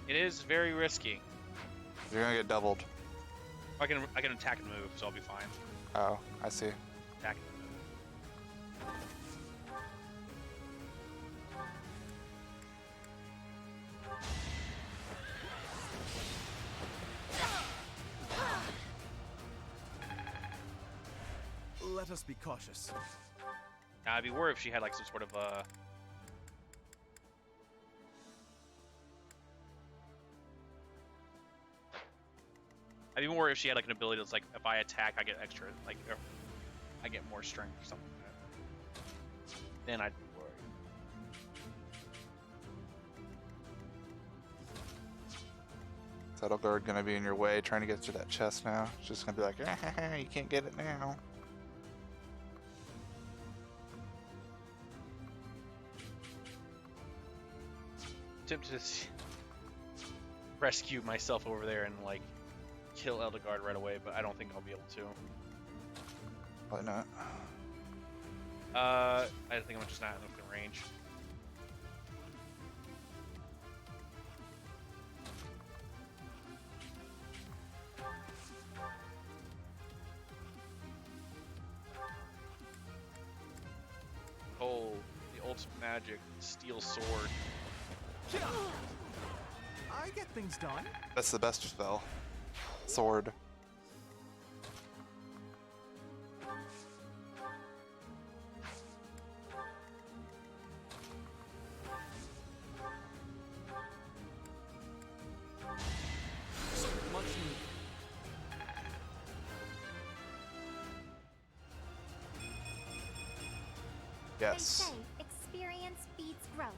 Speaker 2: It is very risky.
Speaker 1: You're gonna get doubled.
Speaker 2: I can attack and move, so I'll be fine.
Speaker 1: Oh, I see.
Speaker 2: Attack and move.
Speaker 6: Let us be cautious.
Speaker 2: Now, I'd be worried if she had like some sort of I'd be worried if she had like an ability that's like if I attack, I get extra like I get more strength or something like that. Then I'd be worried.
Speaker 1: Is that guard gonna be in your way trying to get to that chest now? It's just gonna be like, you can't get it now.
Speaker 2: Tempted to rescue myself over there and like kill Eldegard right away, but I don't think I'll be able to.
Speaker 1: Why not?
Speaker 2: I think I'm just not enough in range. Oh, the ultimate magic, steel sword.
Speaker 7: I get things done.
Speaker 1: That's the best spell. Sword.
Speaker 10: Much needed.
Speaker 1: Yes.
Speaker 3: They say experience beats growth.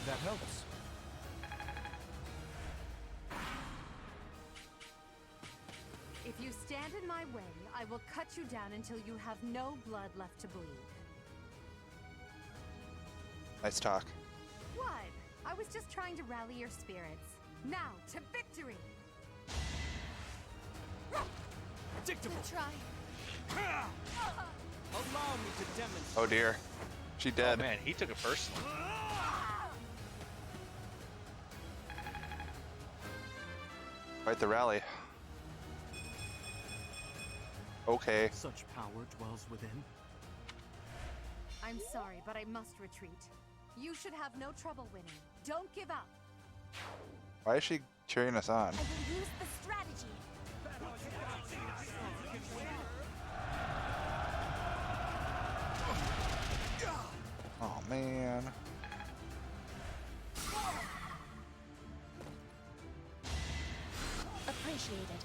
Speaker 4: That helps.
Speaker 9: If you stand in my way, I will cut you down until you have no blood left to bleed.
Speaker 1: Nice talk.
Speaker 9: What? I was just trying to rally your spirits. Now, to victory!
Speaker 8: Predictable.
Speaker 9: Try.
Speaker 10: Allow me to demonstrate.
Speaker 1: Oh dear. She
Speaker 2: Oh
Speaker 1: dead.
Speaker 2: man, he took it personally.
Speaker 1: Fight the rally. Okay.
Speaker 10: Such power dwells within.
Speaker 9: I'm sorry, but I must retreat. You should have no trouble winning. Don't give up.
Speaker 1: Why is she cheering us on?
Speaker 3: I will use the strategy.
Speaker 1: Oh man.
Speaker 3: Appreciated.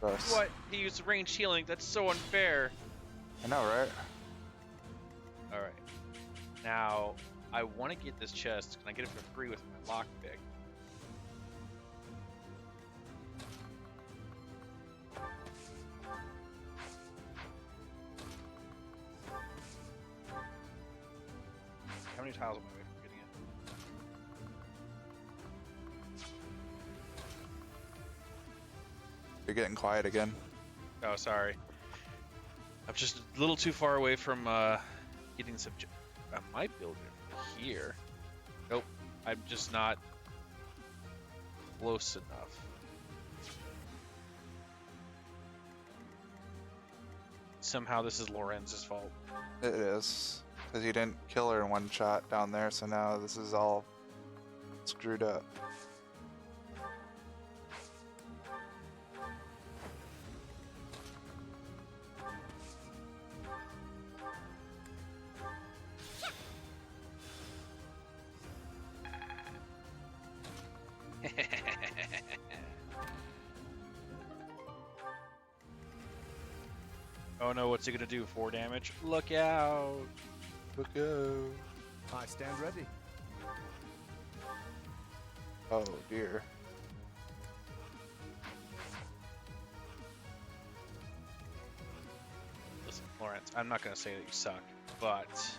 Speaker 1: Gross.
Speaker 2: What? He used ranged healing? That's so unfair.
Speaker 1: I know, right?
Speaker 2: Alright. Now, I want to get this chest. Can I get it for free with my lockpick? How many tiles am I away from getting it?
Speaker 1: You're getting quiet again.
Speaker 2: Oh, sorry. I'm just a little too far away from getting some. I might build it here. Nope. I'm just not close enough. Somehow this is Lorenz's fault.
Speaker 1: It is. Because you didn't kill her in one shot down there, so now this is all screwed up.
Speaker 2: Oh no, what's he gonna do? 4 damage? Look out!
Speaker 1: Look out.
Speaker 4: I stand ready.
Speaker 1: Oh dear.
Speaker 2: Listen, Lawrence, I'm not gonna say that you suck, but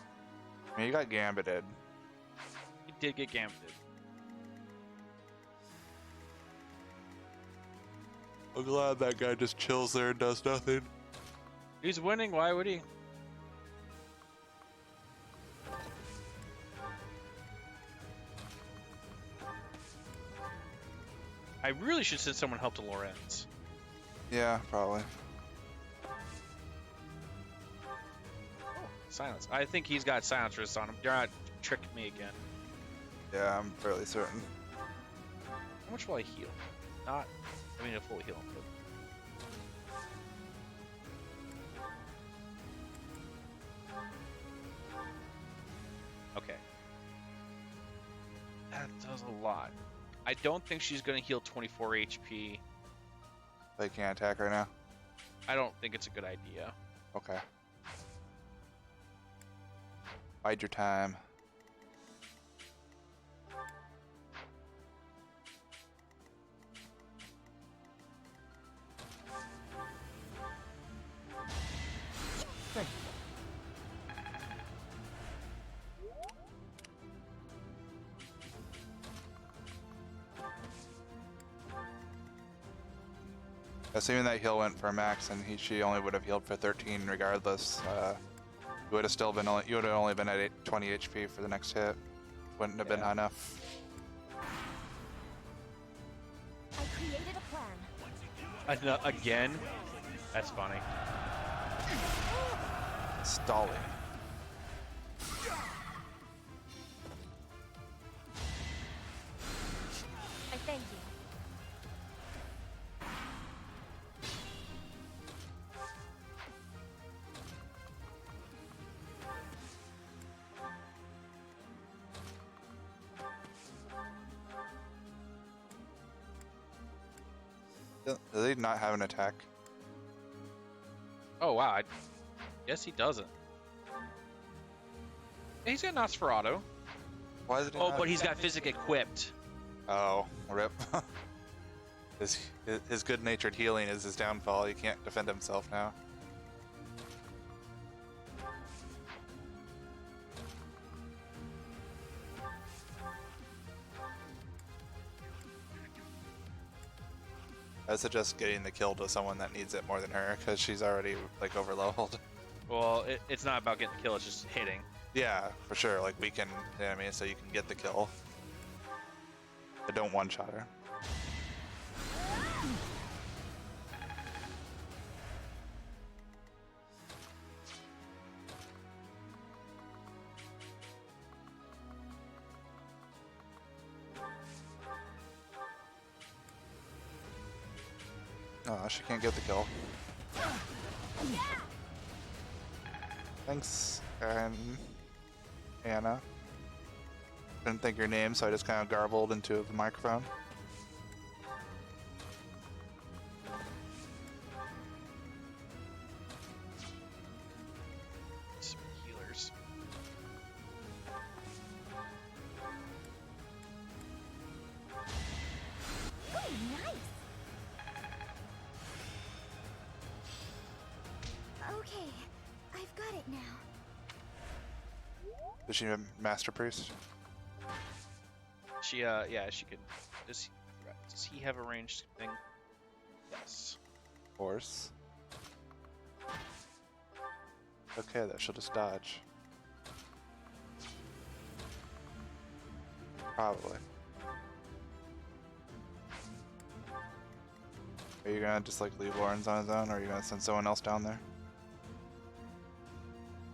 Speaker 1: I mean, you got gambited.
Speaker 2: you did get gambited.
Speaker 1: I'm glad that guy just chills there and does nothing.
Speaker 2: He's winning, why would he? I really should send someone help to Lorenz.
Speaker 1: Yeah, probably.
Speaker 2: Silence. I think he's got silence resist on him. You're not tricking me again.
Speaker 1: Yeah, I'm fairly certain.
Speaker 2: How much will I heal? Not, I mean, a full heal. But... Okay. That does a lot. I don't think she's going to heal 24 HP.
Speaker 1: They can't attack right now.
Speaker 2: I don't think it's a good idea.
Speaker 1: Okay. Bide your time.
Speaker 7: Thank you.
Speaker 1: Assuming that heal went for max and she only would have healed for 13 regardless, you would have still been you would have only been at 20 HP for the next hit. Wouldn't have been high enough.
Speaker 3: I created a plan.
Speaker 2: Again? That's funny.
Speaker 1: Stalling.
Speaker 3: I thank you.
Speaker 1: Do they not have an attack?
Speaker 2: Oh, wow. I guess he doesn't. Yeah, he's got Nosferatu.
Speaker 1: Why is it?
Speaker 2: Oh, but he's got Physic equipped.
Speaker 1: Oh, rip. his good-natured healing is his downfall. He can't defend himself now. I suggest getting the kill to someone that needs it more than her, because she's already like overleveled.
Speaker 2: Well, it's not about getting the kill, it's just hitting.
Speaker 1: Yeah, for sure. Like we can, you know what I mean, so you can get the kill. But don't one-shot her. Oh, she can't get the kill. Thanks, Anna. Couldn't think your name, so I just kind of garbled into the microphone.
Speaker 2: Some healers.
Speaker 3: Ooh, nice. Okay, I've got it now.
Speaker 1: Does she have Master Priest?
Speaker 2: She, yeah, she could. Does he have a ranged thing? Yes.
Speaker 1: Of course. Okay, that she'll just dodge. Probably. Are you gonna just like leave Lawrence on his own, or are you gonna send someone else down there?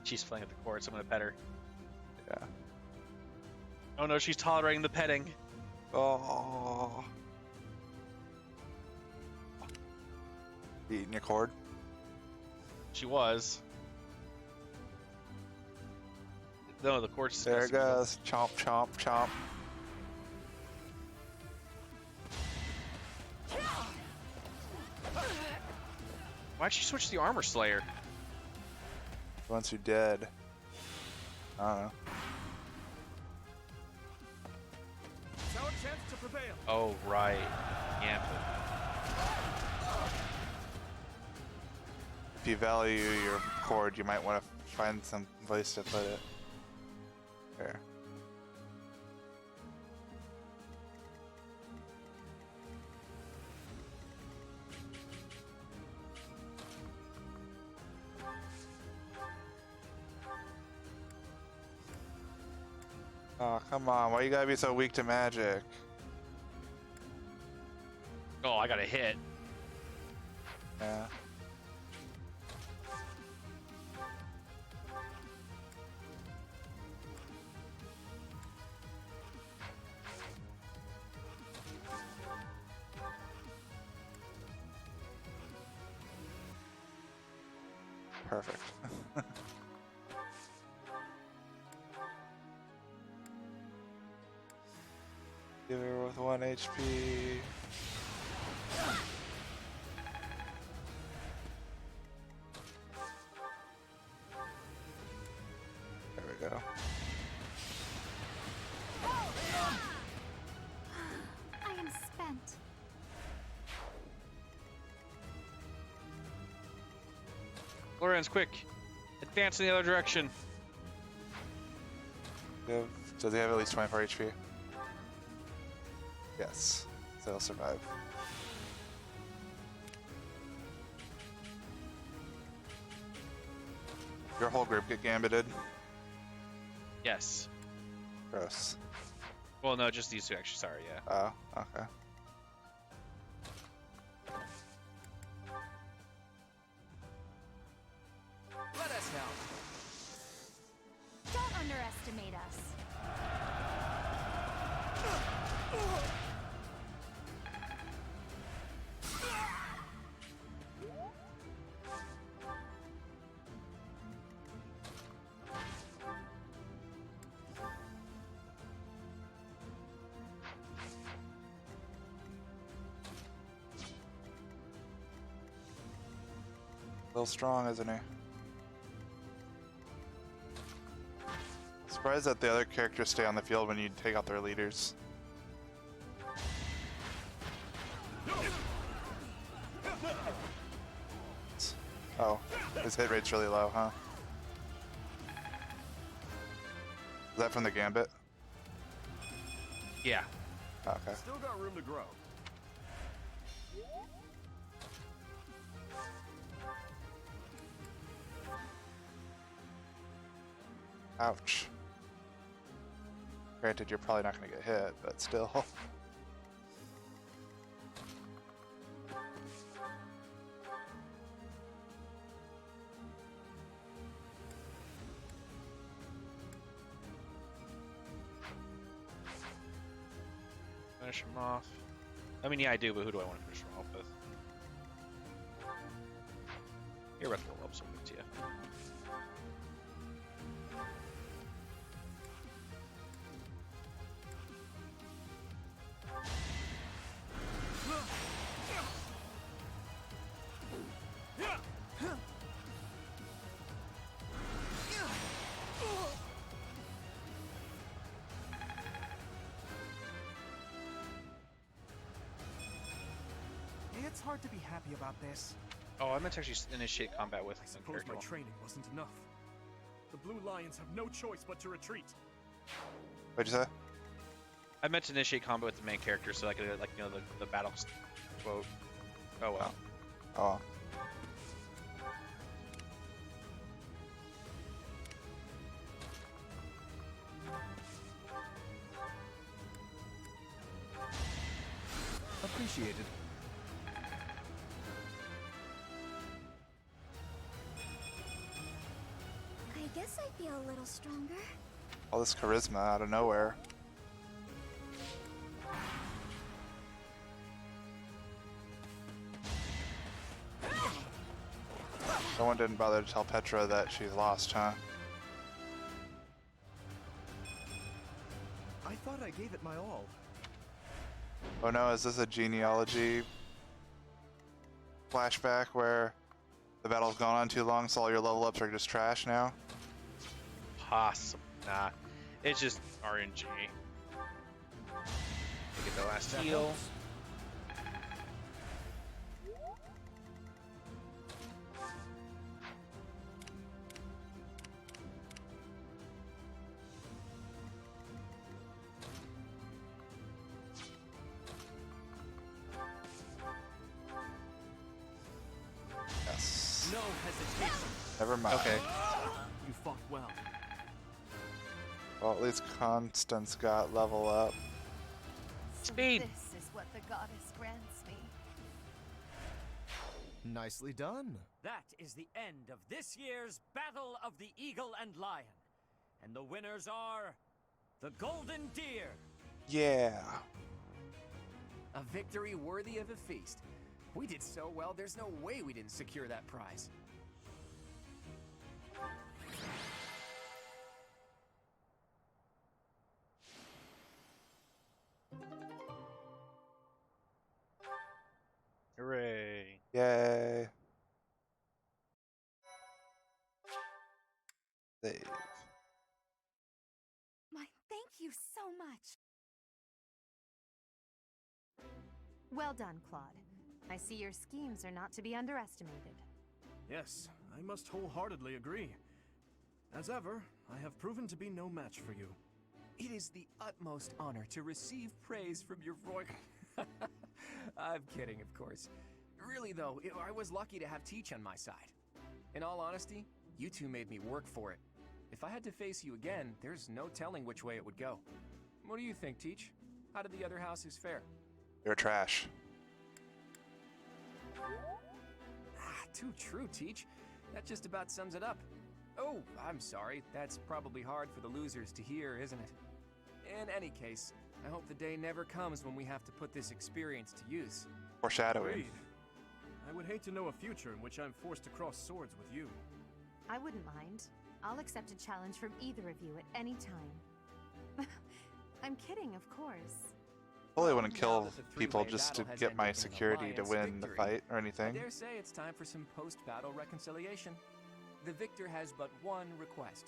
Speaker 2: She's playing at the court, so I'm gonna pet her.
Speaker 1: Yeah.
Speaker 2: Oh no, she's tolerating the petting.
Speaker 1: Oh. You eating your cord?
Speaker 2: She was. No, the court's.
Speaker 1: There it goes. Chomp, chomp, chomp.
Speaker 2: Why'd she switch to the Armor Slayer?
Speaker 1: Once you're dead. I don't know.
Speaker 8: It's our chance to prevail.
Speaker 2: Oh, right. Yeah.
Speaker 1: If you value your cord, you might want to find some place to put it. There. Oh, come on. Why you gotta be so weak to magic?
Speaker 2: Oh, I got a hit.
Speaker 1: Yeah. Perfect. Give her with 1 HP. There we go.
Speaker 3: I am spent.
Speaker 2: Lorenz, quick! Advance in the other direction.
Speaker 1: Does he have at least 24 HP? Yes. So he'll survive. Your whole group get gambited?
Speaker 2: Yes.
Speaker 1: Gross.
Speaker 2: Well, no, just these two, actually. Sorry, yeah.
Speaker 1: Oh, okay.
Speaker 4: Let us help.
Speaker 3: Don't underestimate us.
Speaker 1: A little strong, isn't he? Surprised that the other characters stay on the field when you take out their leaders. Oh, his hit rate's really low, huh? Is that from the gambit?
Speaker 2: Yeah.
Speaker 1: Okay.
Speaker 8: Still got room to grow.
Speaker 1: Ouch. Granted, you're probably not going to get hit, but still.
Speaker 2: Finish him off. I mean, yeah, I do, but who do I want to finish him off with? Your breath will help something to you.
Speaker 7: It's hard to be happy about this.
Speaker 2: Oh, I meant to actually initiate combat with
Speaker 8: I
Speaker 2: the
Speaker 8: suppose
Speaker 2: character.
Speaker 8: my training wasn't enough. The Blue Lions have no choice but to retreat.
Speaker 1: What'd you say?
Speaker 2: I meant to initiate combat with the main character, so I could, like, you know, the battle quote. Oh well.
Speaker 1: Oh.
Speaker 6: Appreciated.
Speaker 3: I guess I feel a little stronger.
Speaker 1: All this charisma out of nowhere. Someone didn't bother to tell Petra that she's lost, huh?
Speaker 6: I thought I gave it my all.
Speaker 1: Oh no, is this a genealogy flashback where the battle's gone on too long, so all your level ups are just trash now?
Speaker 2: Possible. Nah. It's just RNG. Get the last heal.
Speaker 1: Yes.
Speaker 10: No hesitation.
Speaker 1: Never mind.
Speaker 2: Okay.
Speaker 10: You fought well.
Speaker 1: Well, at least Constance got level up.
Speaker 2: Speed.
Speaker 3: This is what the goddess grants me.
Speaker 6: Nicely done.
Speaker 10: That is the end of this year's Battle of the Eagle and Lion. And the winners are the Golden Deer.
Speaker 1: Yeah.
Speaker 4: A victory worthy of a feast. We did so well, there's no way we didn't secure that prize.
Speaker 9: you so much. Well done, Claude. I see your schemes are not to be underestimated.
Speaker 11: Yes, I must wholeheartedly agree. As ever, I have proven to be no match for you.
Speaker 4: It is the utmost honor to receive praise from your royal... I'm kidding, of course. Really, though, I was lucky to have Teach on my side. In all honesty, you two made me work for it. If I had to face you again, there's no telling which way it would go. What do you think, Teach? How did the other houses fare?
Speaker 1: You're trash.
Speaker 4: Too true, Teach. That just about sums it up. Oh, I'm sorry. That's probably hard for the losers to hear, isn't it? In any case, I hope the day never comes when we have to put this experience to use.
Speaker 1: Foreshadowing.
Speaker 11: Agreed. I would hate to know a future in which I'm forced to cross swords with you.
Speaker 9: I wouldn't mind. I'll accept a challenge from either of you at any time. I'm kidding, of course.
Speaker 1: Totally wouldn't
Speaker 4: Now
Speaker 1: kill
Speaker 4: that the
Speaker 1: people
Speaker 4: three-way
Speaker 1: just to
Speaker 4: battle has
Speaker 1: get my
Speaker 4: ended in an
Speaker 1: security to
Speaker 4: alliance
Speaker 1: win the
Speaker 4: victory,
Speaker 1: fight or
Speaker 4: I
Speaker 1: anything.
Speaker 4: dare say it's time for some post-battle reconciliation. The victor has but one request.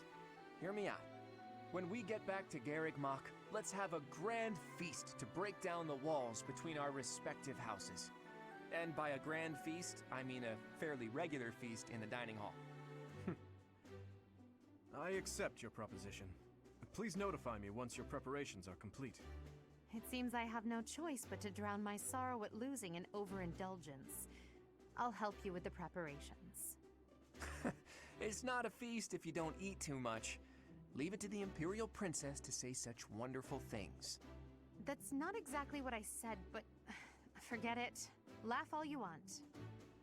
Speaker 4: Hear me out. When we get back to Garreg Mach, let's have a grand feast to break down the walls between our respective houses. And by a grand feast, I mean a fairly regular feast in the dining hall.
Speaker 11: I accept your proposition. Please notify me once your preparations are complete.
Speaker 9: It seems I have no choice but to drown my sorrow at losing in overindulgence. I'll help you with the preparations.
Speaker 4: It's not a feast if you don't eat too much. Leave it to the Imperial Princess to say such wonderful things.
Speaker 9: That's not exactly what I said, but forget it. Laugh all you want.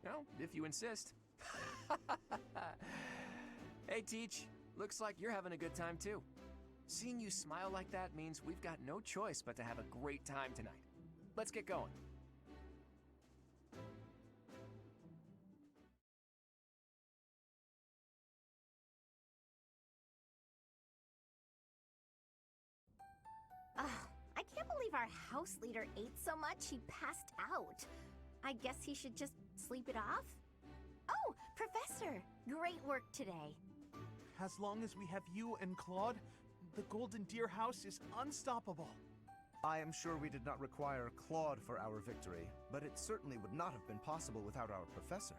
Speaker 4: Well, if you insist. Hey, Teach. Looks like you're having a good time, too. Seeing you smile like that means we've got no choice but to have a great time tonight. Let's get going.
Speaker 3: I can't believe our house leader ate so much he passed out. I guess he should just sleep it off? Oh, Professor! Great work today.
Speaker 7: As long as we have you and Claude, the Golden Deer House is unstoppable.
Speaker 6: I am sure we did not require Claude for our victory, but it certainly would not have been possible without our professor.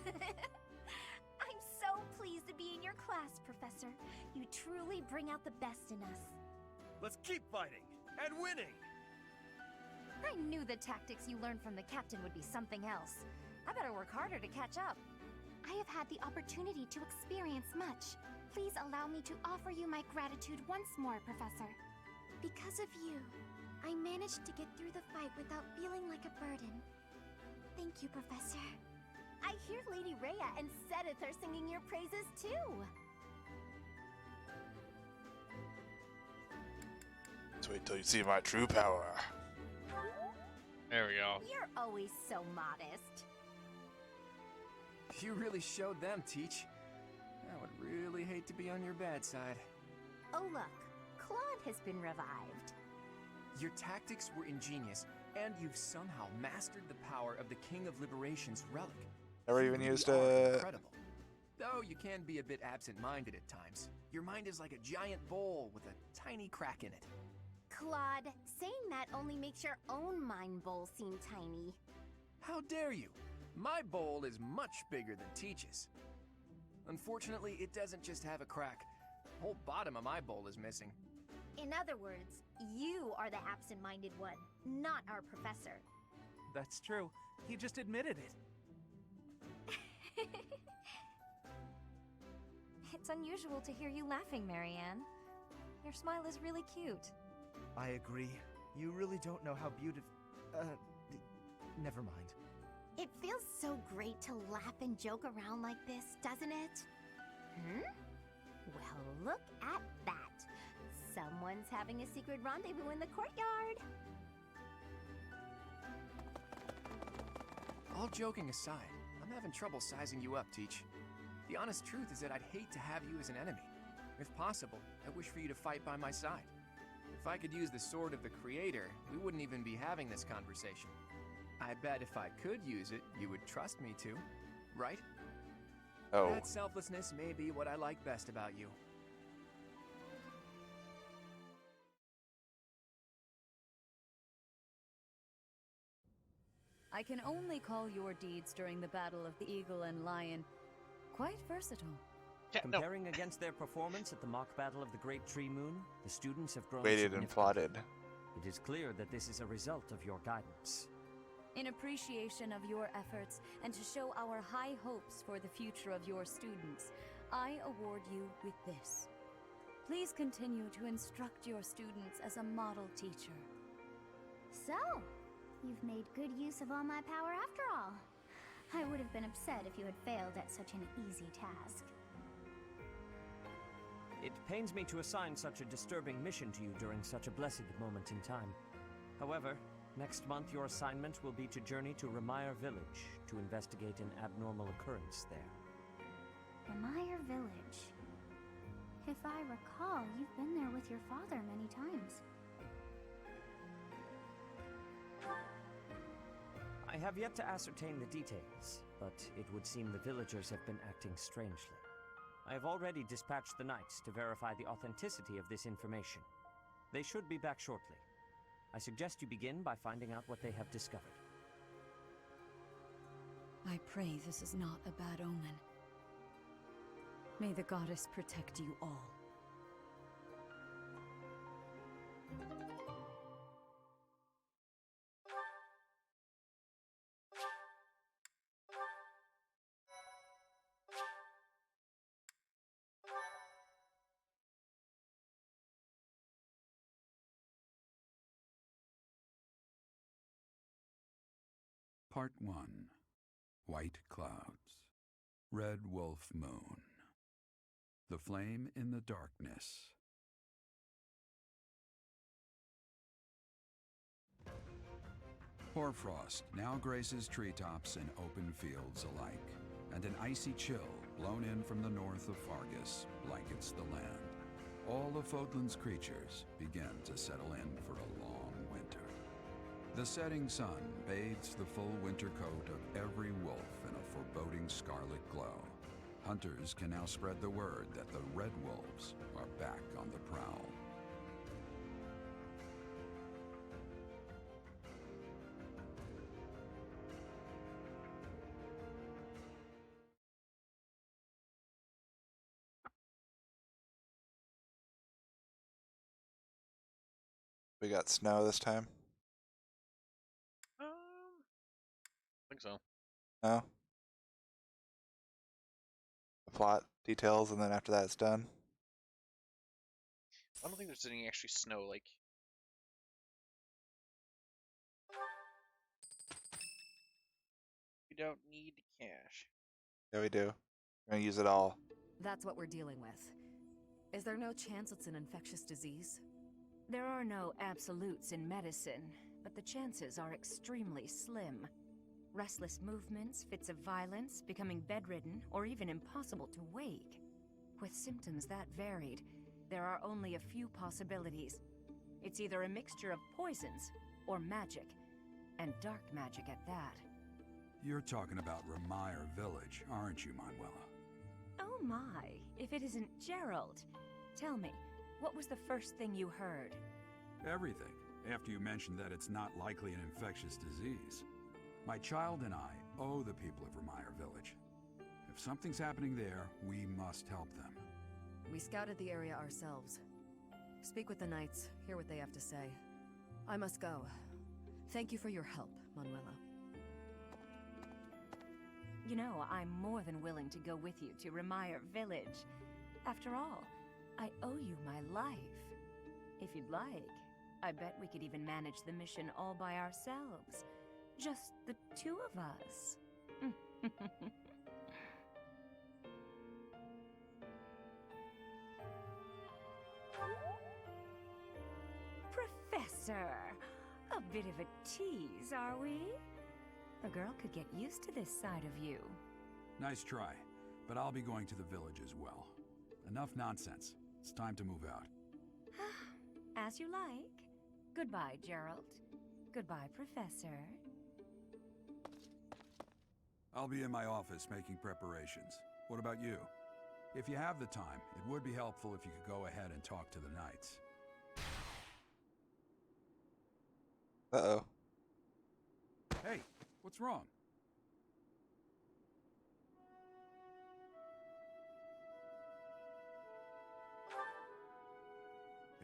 Speaker 3: I'm so pleased to be in your class, Professor. You truly bring out the best in us.
Speaker 8: Let's keep fighting and winning!
Speaker 3: I knew the tactics you learned from the captain would be something else. I better work harder to catch up. I have had the opportunity to experience much. Please allow me to offer you my gratitude once more, Professor. Because of you, I managed to get through the fight without feeling like a burden. Thank you, Professor. I hear Lady Rhea and Sedith are singing your praises too.
Speaker 1: Just wait till you see my true power.
Speaker 2: There we go.
Speaker 3: You're always so modest.
Speaker 4: You really showed them, Teach. I would really hate to be on your bad side.
Speaker 3: Oh look, Claude has been revived.
Speaker 4: Your tactics were ingenious, and you've somehow mastered the power of the King of Liberation's relic.
Speaker 1: Never
Speaker 4: You
Speaker 1: even
Speaker 4: really
Speaker 1: used
Speaker 4: are
Speaker 1: it.
Speaker 4: incredible. Though you can be a bit absent-minded at times. Your mind is like a giant bowl with a tiny crack in it.
Speaker 3: Claude, saying that only makes your own mind bowl seem tiny.
Speaker 4: How dare you? My bowl is much bigger than Teach's. Unfortunately, it doesn't just have a crack. The whole bottom of my bowl is missing.
Speaker 3: In other words, you are the absent-minded one, not our professor.
Speaker 7: That's true. He just admitted it.
Speaker 3: It's unusual to hear you laughing, Marianne. Your smile is really cute.
Speaker 6: I agree. You really don't know how beautiful... never mind.
Speaker 3: It feels so great to laugh and joke around like this, doesn't it? Well, look at that. Someone's having a secret rendezvous in the courtyard.
Speaker 4: All joking aside, I'm having trouble sizing you up, Teach. The honest truth is that I'd hate to have you as an enemy. If possible, I wish for you to fight by my side. If I could use the sword of the Creator, we wouldn't even be having this conversation. I bet if I could use it, you would trust me to, right?
Speaker 1: Oh.
Speaker 4: That selflessness may be what I like best about you.
Speaker 12: I can only call your deeds during the Battle of the Eagle and Lion quite versatile.
Speaker 2: Yeah, no.
Speaker 10: Comparing against their performance at the mock battle of the Great Tree Moon, the students have grown
Speaker 1: Waited and
Speaker 10: significantly.
Speaker 1: plotted.
Speaker 10: It is clear that this is a result of your guidance.
Speaker 12: In appreciation of your efforts and to show our high hopes for the future of your students, I award you with this. Please continue to instruct your students as a model teacher.
Speaker 3: So, you've made good use of all my power after all. I would have been upset if you had failed at such an easy task.
Speaker 10: It pains me to assign such a disturbing mission to you during such a blessed moment in time. However, next month your assignment will be to journey to Remire Village to investigate an abnormal occurrence there.
Speaker 3: Remire Village. If I recall, you've been there with your father many times.
Speaker 10: I have yet to ascertain the details, but it would seem the villagers have been acting strangely. I have already dispatched the knights to verify the authenticity of this information. They should be back shortly. I suggest you begin by finding out what they have discovered.
Speaker 12: I pray this is not a bad omen. May the goddess protect you all.
Speaker 13: Part 1. White Clouds. Red Wolf Moon. The Flame in the Darkness. Hoarfrost now graces treetops and open fields alike, and an icy chill blown in from the north of Fargus blankets the land. All of Fodlan's creatures begin to settle in for a long winter. The setting sun bathes the full winter coat of every wolf in a foreboding scarlet glow. Hunters can now spread the word that the Red Wolves are back on the prowl.
Speaker 1: We got snow this time.
Speaker 2: I think so.
Speaker 1: No? The plot details, and then after that it's done.
Speaker 2: I don't think there's any actually snow. Like, we don't need cash.
Speaker 1: Yeah, we do. We're gonna use it all.
Speaker 12: That's what we're dealing with. Is there no chance it's an infectious disease?
Speaker 14: There are no absolutes in medicine, but the chances are extremely slim. Restless movements, fits of violence, becoming bedridden, or even impossible to wake. With symptoms that varied, there are only a few possibilities. It's either a mixture of poisons or magic, and dark magic at that.
Speaker 13: You're talking about Remire Village, aren't you, Manuela?
Speaker 14: Oh my, if it isn't Gerald. Tell me, what was the first thing you heard?
Speaker 13: Everything, after you mentioned that it's not likely an infectious disease. My child and I owe the people of Remire Village. If something's happening there, we must help them.
Speaker 12: We scouted the area ourselves. Speak with the knights, hear what they have to say. I must go. Thank you for your help, Manuela.
Speaker 14: You know, I'm more than willing to go with you to Remire Village. After all, I owe you my life. If you'd like, I bet we could even manage the mission all by ourselves. Just the two of us. Professor! A bit of a tease, are we? A girl could get used to this side of you.
Speaker 13: Nice try, but I'll be going to the village as well. Enough nonsense. It's time to move out.
Speaker 14: As you like. Goodbye, Gerald. Goodbye, Professor.
Speaker 13: I'll be in my office making preparations. What about you? If you have the time, it would be helpful if you could go ahead and talk to the knights.
Speaker 1: Uh-oh.
Speaker 13: Hey, What's wrong?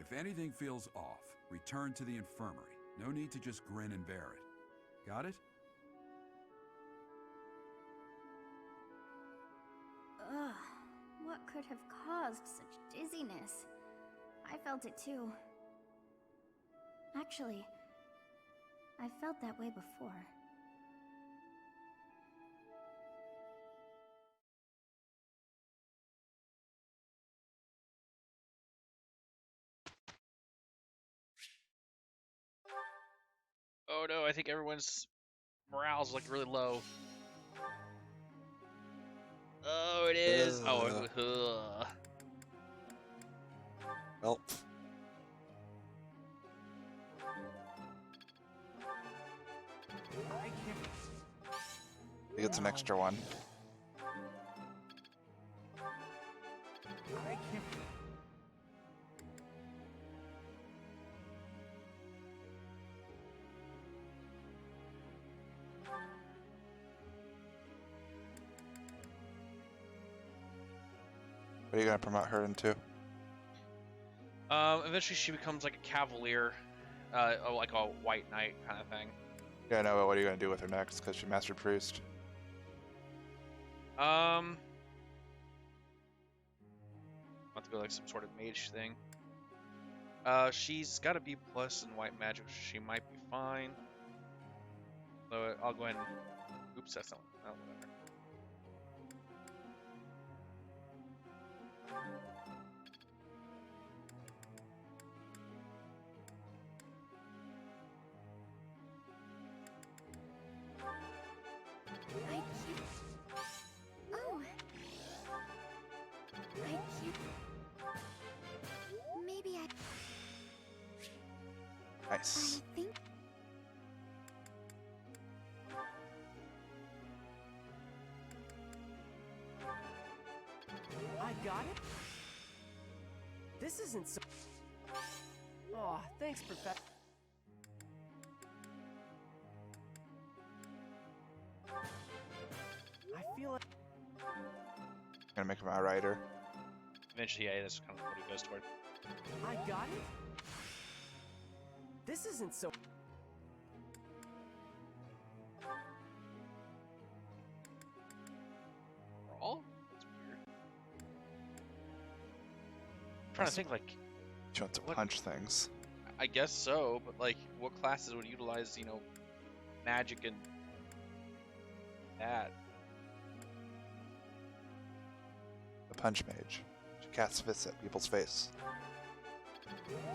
Speaker 13: If anything feels off, return to the infirmary. No need to just grin and bear it. Got it?
Speaker 3: Ugh, what could have caused such dizziness? I felt it too. Actually, I felt that way before.
Speaker 2: Oh no, I think everyone's morale's like really low. Oh, it is.
Speaker 1: Well,
Speaker 7: I can't.
Speaker 1: he gets an extra one.
Speaker 7: I can't.
Speaker 1: What are you gonna promote her into?
Speaker 2: Eventually she becomes like a cavalier, like a white knight kind of thing.
Speaker 1: Yeah, no, but what are you gonna do with her next? Because she mastered priest.
Speaker 2: I'll have to go like some sort of mage thing. She's got a B+ in white magic, so she might be fine. So I'll go ahead and. Oops, that's not. Oh, whatever.
Speaker 3: I keep... Oh. I keep... Maybe I...
Speaker 1: Nice.
Speaker 3: I think...
Speaker 5: I got it? This isn't so... Aw, thanks, Professor. I feel like...
Speaker 1: Gonna make him a rider.
Speaker 2: Eventually, yeah, that's kind of what he goes toward.
Speaker 5: I got it? This isn't so...
Speaker 2: Brawl? That's weird. I'm trying to think, like...
Speaker 1: She wants to
Speaker 2: what-
Speaker 1: punch things.
Speaker 2: I guess so, but like, what classes would utilize, magic and that?
Speaker 1: The punch mage. She casts fists at people's face.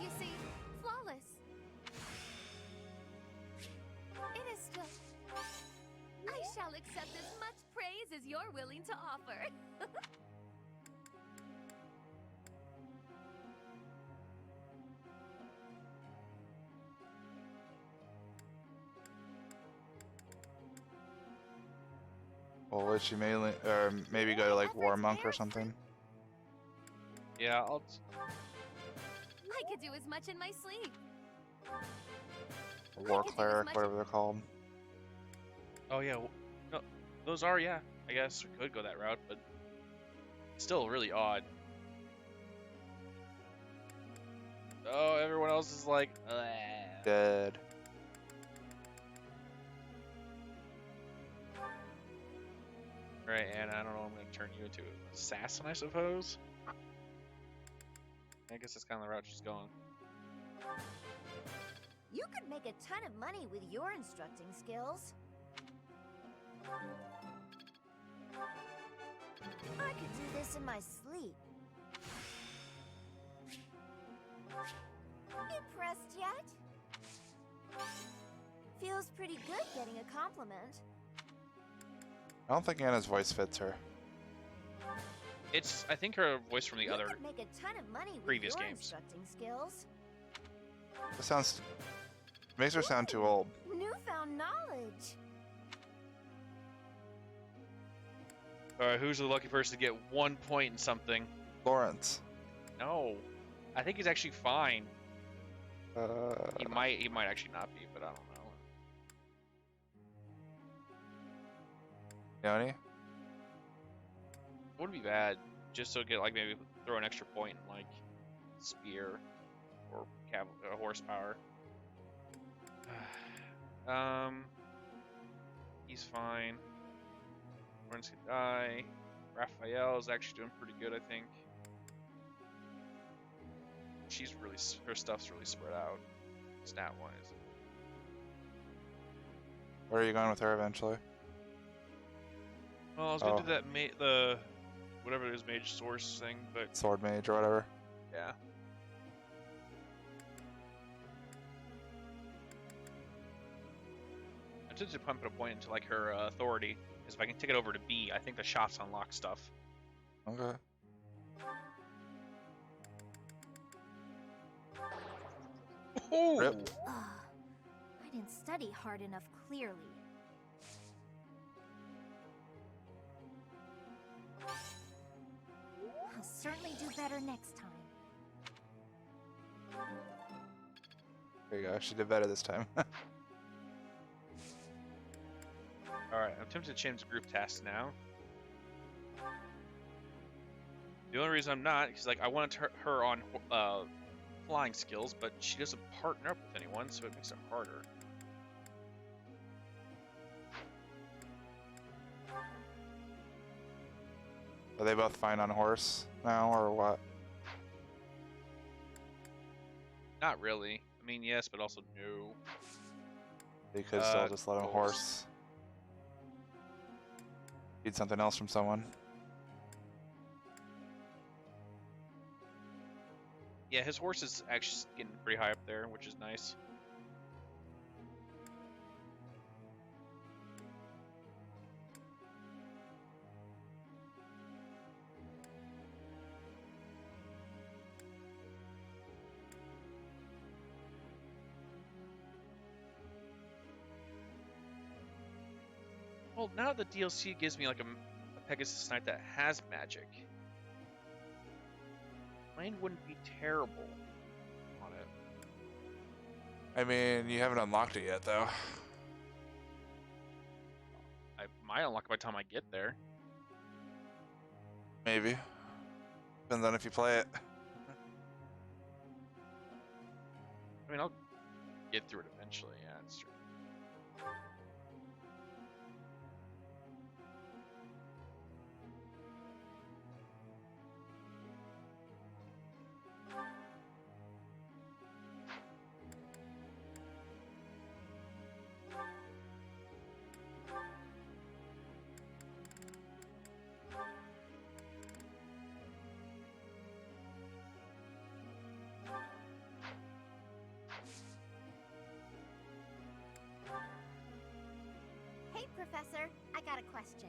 Speaker 3: You see, flawless. It is still... I shall accept as much praise as you're willing to offer.
Speaker 1: Well, would she mainly, or maybe go to like War Monk or something?
Speaker 2: Yeah,
Speaker 3: I could do as much in my sleep.
Speaker 1: Or War Cleric, whatever they're called.
Speaker 2: Oh yeah, no, those are, yeah. I guess we could go that route, but it's still really odd. Oh, everyone else is like, ugh.
Speaker 1: Dead.
Speaker 2: Right, and I don't know, I'm gonna turn you into an assassin, I suppose? I guess that's kind of the route she's going.
Speaker 3: You could make a ton of money with your instructing skills. I could do this in my sleep. Impressed yet? Feels pretty good getting a compliment.
Speaker 1: I don't think Anna's voice fits her.
Speaker 2: I think her voice from the
Speaker 3: You
Speaker 2: other
Speaker 3: could make a ton of money with
Speaker 2: previous
Speaker 3: your
Speaker 2: games.
Speaker 3: instructing skills.
Speaker 1: It sounds... makes her sound too old.
Speaker 3: Newfound knowledge.
Speaker 2: Alright, who's the lucky person to get 1 point in something?
Speaker 1: Lawrence.
Speaker 2: No. I think he's actually fine. He
Speaker 1: Uh,
Speaker 2: might actually not be, but I don't know.
Speaker 1: You know any?
Speaker 2: Wouldn't be bad, just to get like maybe throw an extra point in like spear or horsepower. He's fine. One's gonna die. Raphael's actually doing pretty good, I think. Her stuff's really spread out, stat wise.
Speaker 1: Where are you going with her eventually?
Speaker 2: Well, I was gonna do that the whatever it is mage source thing, but
Speaker 1: Sword mage or whatever.
Speaker 2: yeah. I took to pump it a point into like her authority, because if I can take it over to B, I think the shops unlock stuff.
Speaker 1: Okay.
Speaker 2: Rip.
Speaker 3: Ugh, I didn't study hard enough, clearly. I'll certainly do better next time.
Speaker 1: There you go. She did better this time.
Speaker 2: Alright, I'm tempted to change the group task now. The only reason I'm not, because like I wanted her on flying skills, but she doesn't partner up with anyone, so it makes it harder.
Speaker 1: Are they both fine on horse now, or what?
Speaker 2: Not really. I mean, yes, but also no.
Speaker 1: You could still just let him horse. Need something else from someone.
Speaker 2: Yeah, his horse is actually getting pretty high up there, which is nice. Well, now the DLC gives me like a Pegasus Knight that has magic. Mine wouldn't be terrible on it.
Speaker 1: I mean, you haven't unlocked it yet, though.
Speaker 2: I might unlock it by the time I get there.
Speaker 1: Maybe. Depends on if you play it.
Speaker 2: I mean, I'll get through it eventually. Yeah, that's true.
Speaker 3: Hey, Professor, I got a question.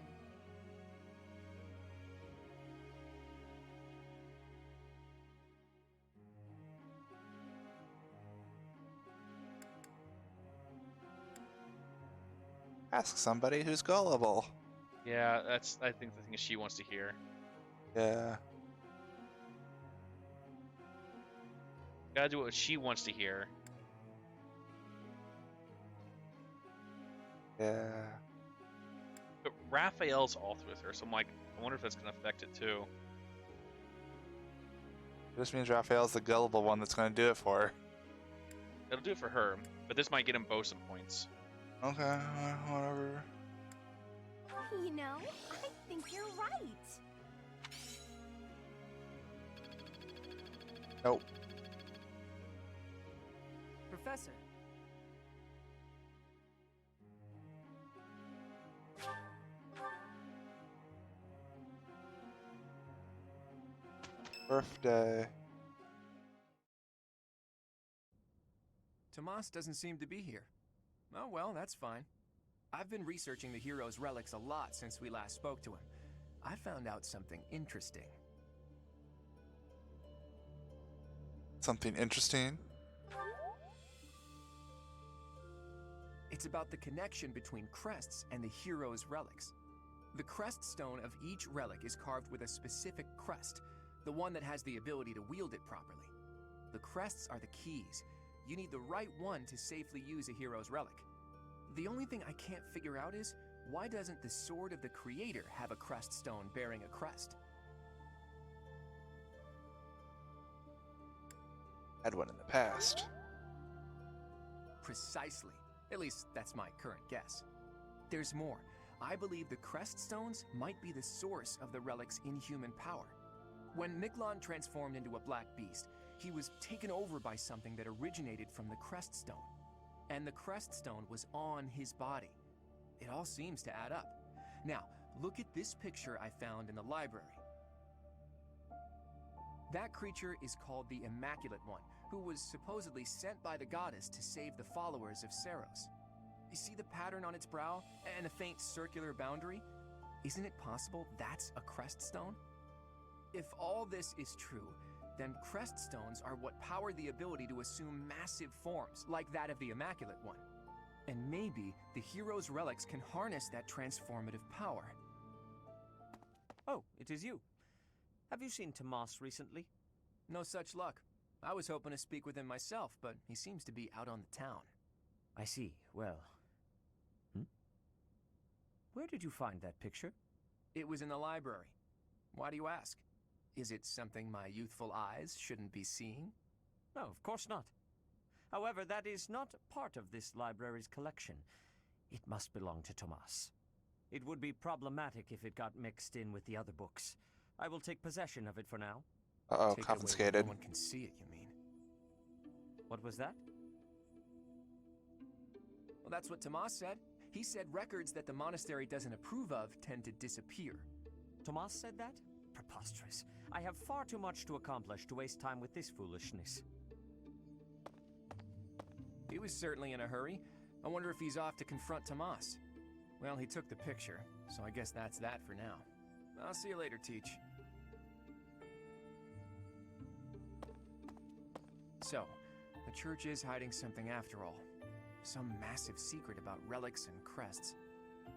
Speaker 1: Ask somebody who's gullible.
Speaker 2: Yeah, that's I think the thing she wants to hear.
Speaker 1: Yeah.
Speaker 2: Gotta do what she wants to hear.
Speaker 1: Yeah.
Speaker 2: But Raphael's off with her, so I'm like, I wonder if that's gonna affect it too.
Speaker 1: This means Raphael's the gullible one that's going to do it for her.
Speaker 2: It'll do it for her, but this might get him both some points.
Speaker 1: Okay, whatever.
Speaker 3: You know, I think you're right.
Speaker 1: Nope.
Speaker 5: Professor.
Speaker 1: Birthday.
Speaker 4: Tomas doesn't seem to be here. Oh well, that's fine. I've been researching the hero's relics a lot since we last spoke to him. I found out something interesting.
Speaker 1: Something interesting?
Speaker 4: It's about the connection between crests and the hero's relics. The crest stone of each relic is carved with a specific crest, the one that has the ability to wield it properly. The crests are the keys. You need the right one to safely use a hero's relic. The only thing I can't figure out is, why doesn't the sword of the creator have a crest stone bearing a crest?
Speaker 1: Had one in the past.
Speaker 4: Precisely. At least, that's my current guess. There's more. I believe the crest stones might be the source of the relic's inhuman power. When Miklon transformed into a black beast, he was taken over by something that originated from the crest stone. And the crest stone was on his body. It all seems to add up. Now, look at this picture I found in the library. That creature is called the Immaculate One, who was supposedly sent by the goddess to save the followers of Saros. You see the pattern on its brow and the faint circular boundary? Isn't it possible that's a crest stone? If all this is true, then crest stones are what power the ability to assume massive forms, like that of the Immaculate One. And maybe the hero's relics can harness that transformative power.
Speaker 10: Oh, it is you. Have you seen Tomas recently?
Speaker 4: No such luck. I was hoping to speak with him myself, but he seems to be out on the town.
Speaker 10: I see. Well... Where did you find that picture?
Speaker 4: It was in the library. Why do you ask? Is it something my youthful eyes shouldn't be seeing?
Speaker 10: No, of course not. However, that is not part of this library's collection. It must belong to Tomas. It would be problematic if it got mixed in with the other books. I will take possession of it for now.
Speaker 1: Uh-oh,
Speaker 4: Take
Speaker 1: confiscated.
Speaker 4: It away where no one can see it, you mean?
Speaker 10: What was that?
Speaker 4: Well, that's what Tomas said. He said records that the monastery doesn't approve of tend to disappear.
Speaker 10: Tomas said that? Preposterous. I have far too much to accomplish to waste time with this foolishness.
Speaker 4: He was certainly in a hurry. I wonder if he's off to confront Tomas. Well, he took the picture, so I guess that's that for now. I'll see you later, Teach. So, the church is hiding something after all. Some massive secret about relics and crests.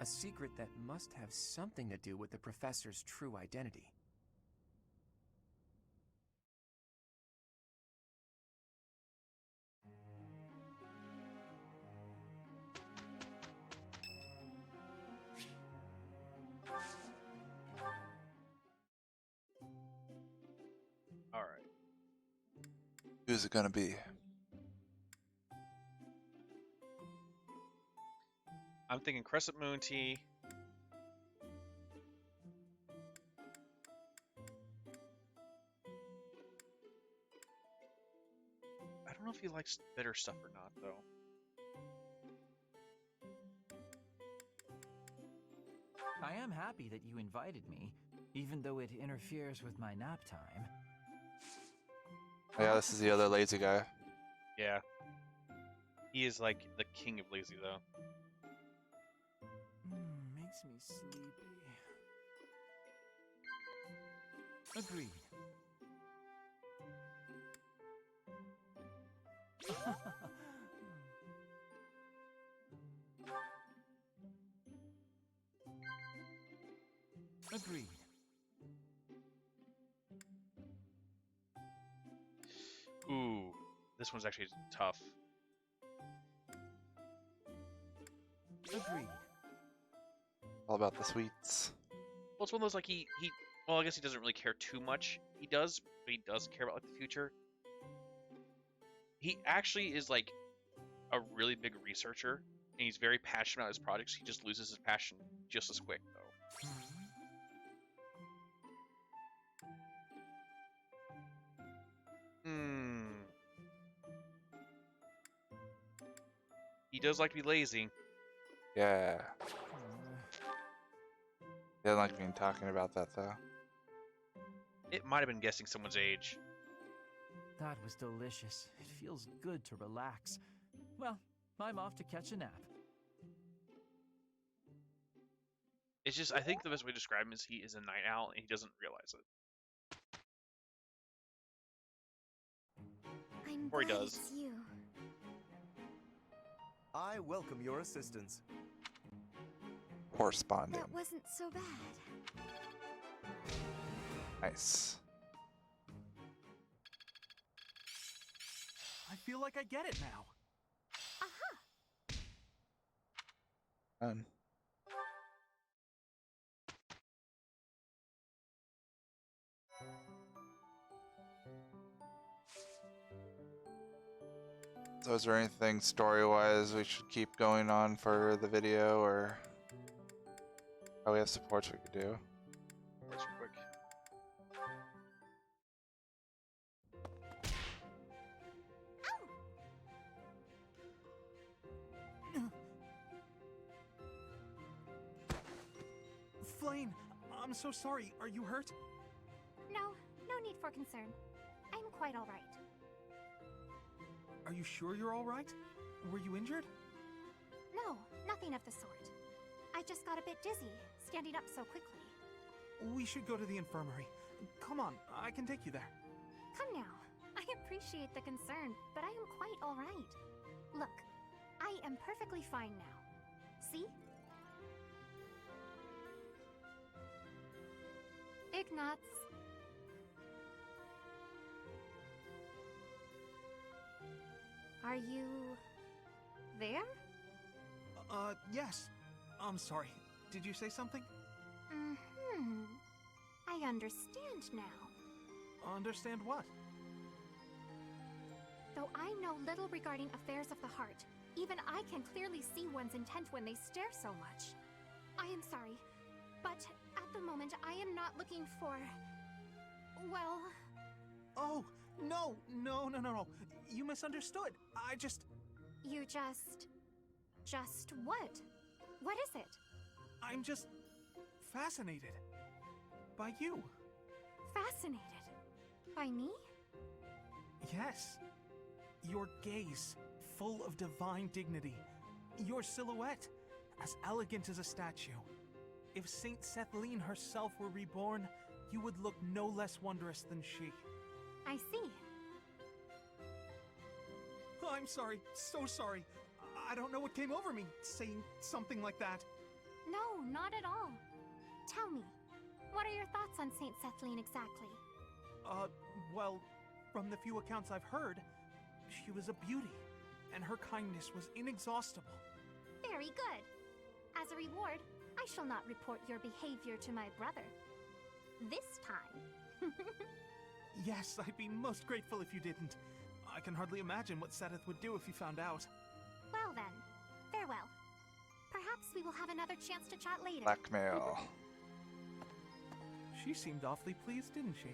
Speaker 4: A secret that must have something to do with the professor's true identity.
Speaker 2: All right.
Speaker 1: Who's it gonna be?
Speaker 2: I'm thinking Crescent Moon Tea. I don't know if he likes bitter stuff or not, though.
Speaker 15: I am happy that you invited me, even though it interferes with my nap time.
Speaker 1: Oh, yeah, this is the other lazy guy.
Speaker 2: Yeah. He is like the king of lazy, though.
Speaker 15: Makes me sleepy. Agreed. Agreed.
Speaker 2: Ooh, this one's actually tough.
Speaker 15: Agreed.
Speaker 1: All about the sweets.
Speaker 2: Well, it's one of those like well, I guess he doesn't really care too much. He does, but he does care about like the future. He actually is like a really big researcher, and he's very passionate about his projects. He just loses his passion just as quick, though. He does like to be lazy.
Speaker 1: Yeah. He doesn't like being talking about that, though.
Speaker 2: It might have been guessing someone's age.
Speaker 15: That was delicious. It feels good to relax. Well, I'm off to catch a nap.
Speaker 2: It's just, I think the best way to describe him is he is a night owl and he doesn't realize it. Or he does.
Speaker 3: It's you.
Speaker 6: I welcome your assistance.
Speaker 1: Corresponding.
Speaker 3: That wasn't so bad.
Speaker 1: Nice.
Speaker 7: I feel like I get it now.
Speaker 3: Aha!
Speaker 1: Done. So is there anything story-wise we should keep going on for the video, or we have supports we could do?
Speaker 2: Real quick.
Speaker 7: Flame, I'm so sorry. Are you hurt?
Speaker 3: No, no need for concern. I'm quite all right.
Speaker 7: Are you sure you're all right? Were you injured?
Speaker 3: No, nothing of the sort. I just got a bit dizzy, standing up so quickly.
Speaker 7: We should go to the infirmary. Come on, I can take you there.
Speaker 3: Come now. I appreciate the concern, but I am quite all right. Look, I am perfectly fine now. See? Ignatz. Are you there?
Speaker 7: Yes. I'm sorry. Did you say something?
Speaker 3: Mm-hmm. I understand now.
Speaker 7: Understand what?
Speaker 3: Though I know little regarding affairs of the heart, even I can clearly see one's intent when they stare so much. I am sorry, but at the moment I am not looking for... well...
Speaker 7: Oh, no. You misunderstood. I just...
Speaker 3: You just... Just what? What is it?
Speaker 7: I'm just... fascinated. By you.
Speaker 3: Fascinated? By me?
Speaker 7: Yes. Your gaze, full of divine dignity. Your silhouette, as elegant as a statue. If Saint Sethlene herself were reborn, you would look no less wondrous than she.
Speaker 3: I see.
Speaker 7: I'm sorry, so sorry. I don't know what came over me, saying something like that.
Speaker 3: No, not at all. Tell me, what are your thoughts on Saint Sethlene exactly?
Speaker 7: Well, from the few accounts I've heard, she was a beauty, and her kindness was inexhaustible.
Speaker 3: Very good. As a reward, I shall not report your behavior to my brother. This time.
Speaker 7: Yes, I'd be most grateful if you didn't. I can hardly imagine what Seteth would do if he found out.
Speaker 3: Well then, farewell. Perhaps we will have another chance to chat later.
Speaker 1: Blackmail.
Speaker 7: She seemed awfully pleased, didn't she?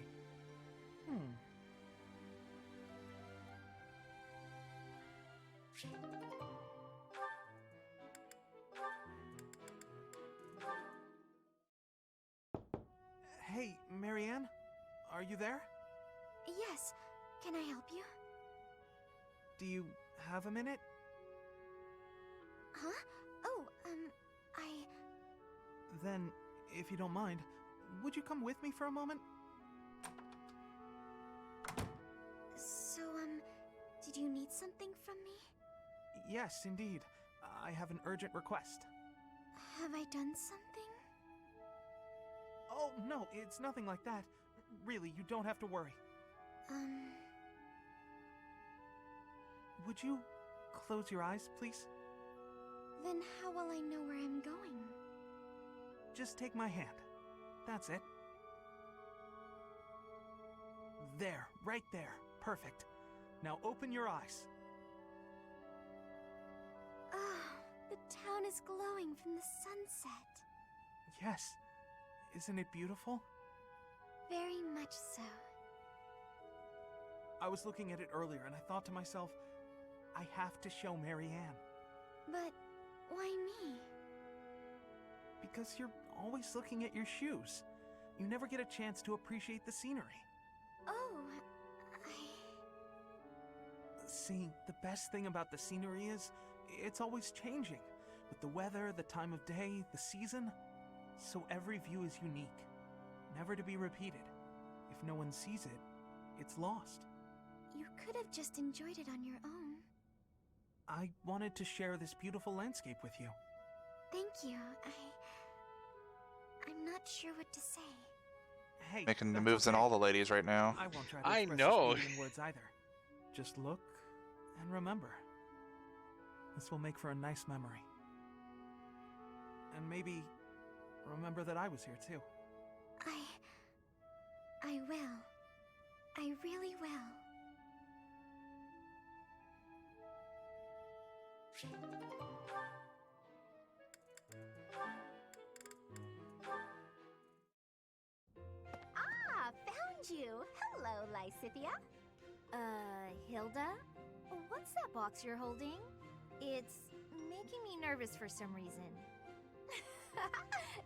Speaker 7: Hey, Marianne? Are you there?
Speaker 3: Yes. Can I help you?
Speaker 7: Do you have a minute?
Speaker 3: Huh? Oh,
Speaker 7: Then, if you don't mind, would you come with me for a moment?
Speaker 3: So, did you need something from me?
Speaker 7: Yes, indeed. I have an urgent request.
Speaker 3: Have I done something?
Speaker 7: Oh, no, it's nothing like that. Really, you don't have to worry. Would you close your eyes, please?
Speaker 3: Then how will I know where I'm going?
Speaker 7: Just take my hand. That's it. There, right there. Perfect. Now open your eyes.
Speaker 3: Ah, the town is glowing from the sunset.
Speaker 7: Yes. Isn't it beautiful?
Speaker 3: Very much so.
Speaker 7: I was looking at it earlier and I thought to myself, I have to show Marianne.
Speaker 3: But why me?
Speaker 7: Because you're always looking at your shoes. You never get a chance to appreciate the scenery.
Speaker 3: Oh,
Speaker 7: See, the best thing about the scenery is, it's always changing. With the weather, the time of day, the season. So every view is unique. Never to be repeated. If no one sees it, it's lost.
Speaker 3: You could have just enjoyed it on your own.
Speaker 7: I wanted to share this beautiful landscape with you.
Speaker 3: Thank you. I'm not sure what to say.
Speaker 7: Hey,
Speaker 1: Making the
Speaker 7: that's
Speaker 1: moves in
Speaker 7: okay.
Speaker 1: all the ladies right now.
Speaker 7: I won't try to
Speaker 2: I
Speaker 7: express
Speaker 2: know.
Speaker 7: this feeling in words either. Just look and remember. This will make for a nice memory. And maybe remember that I was here too.
Speaker 3: I will. I really will. Ah, found you! Hello, Lysithia. Hilda? What's that box you're holding? It's making me nervous for some reason.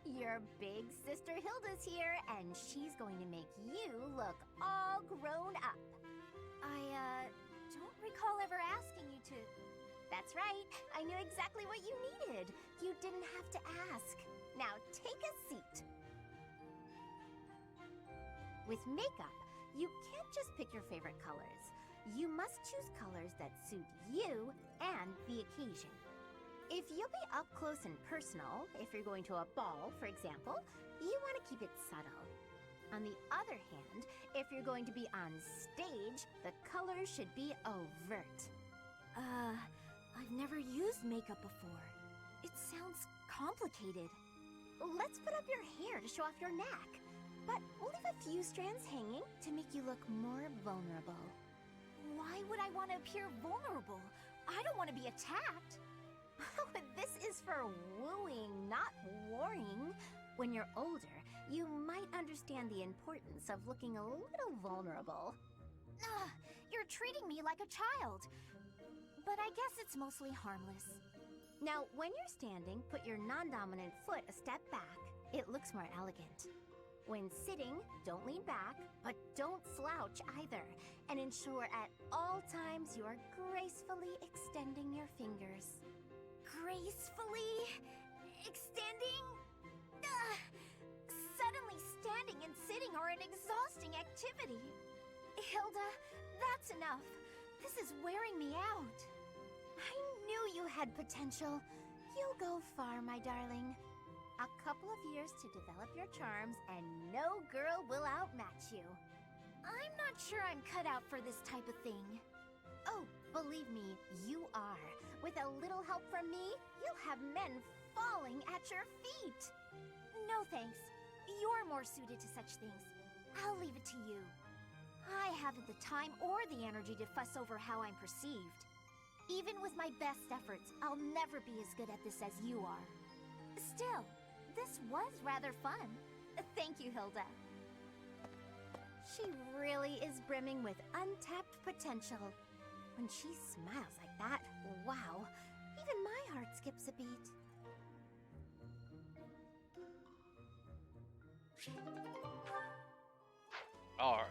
Speaker 3: Your big sister Hilda's here, and she's going to make you look all grown up. I don't recall ever asking you to... That's right, I knew exactly what you needed. You didn't have to ask. Now take a seat. With makeup, you can't just pick your favorite colors. You must choose colors that suit you and the occasion. If you'll be up close and personal, if you're going to a ball, for example, you want to keep it subtle. On the other hand, if you're going to be on stage, the colors should be overt. I've never used makeup before. It sounds complicated. Let's put up your hair to show off your neck. But we'll leave a few strands hanging to make you look more vulnerable. Why would I want to appear vulnerable? I don't want to be attacked. This is for wooing, not warring. When you're older, you might understand the importance of looking a little vulnerable. You're treating me like a child. But I guess it's mostly harmless. Now, when you're standing, put your non-dominant foot a step back. It looks more elegant. When sitting, don't lean back, but don't slouch either. And ensure at all times you are gracefully extending your fingers. Gracefully extending? Suddenly standing and sitting are an exhausting activity. Hilda, that's enough. This is wearing me out. I knew you had potential. You'll go far, my darling. A couple of years to develop your charms, and no girl will outmatch you. I'm not sure I'm cut out for this type of thing. Oh, believe me, you are. With a little help from me, you'll have men falling at your feet. No thanks. You're more suited to such things. I'll leave it to you. I haven't the time or the energy to fuss over how I'm perceived. Even with my best efforts, I'll never be as good at this as you are. Still, this was rather fun. Thank you, Hilda. She really is brimming with untapped potential. When she smiles like that, wow, even my heart skips a beat.
Speaker 2: All right.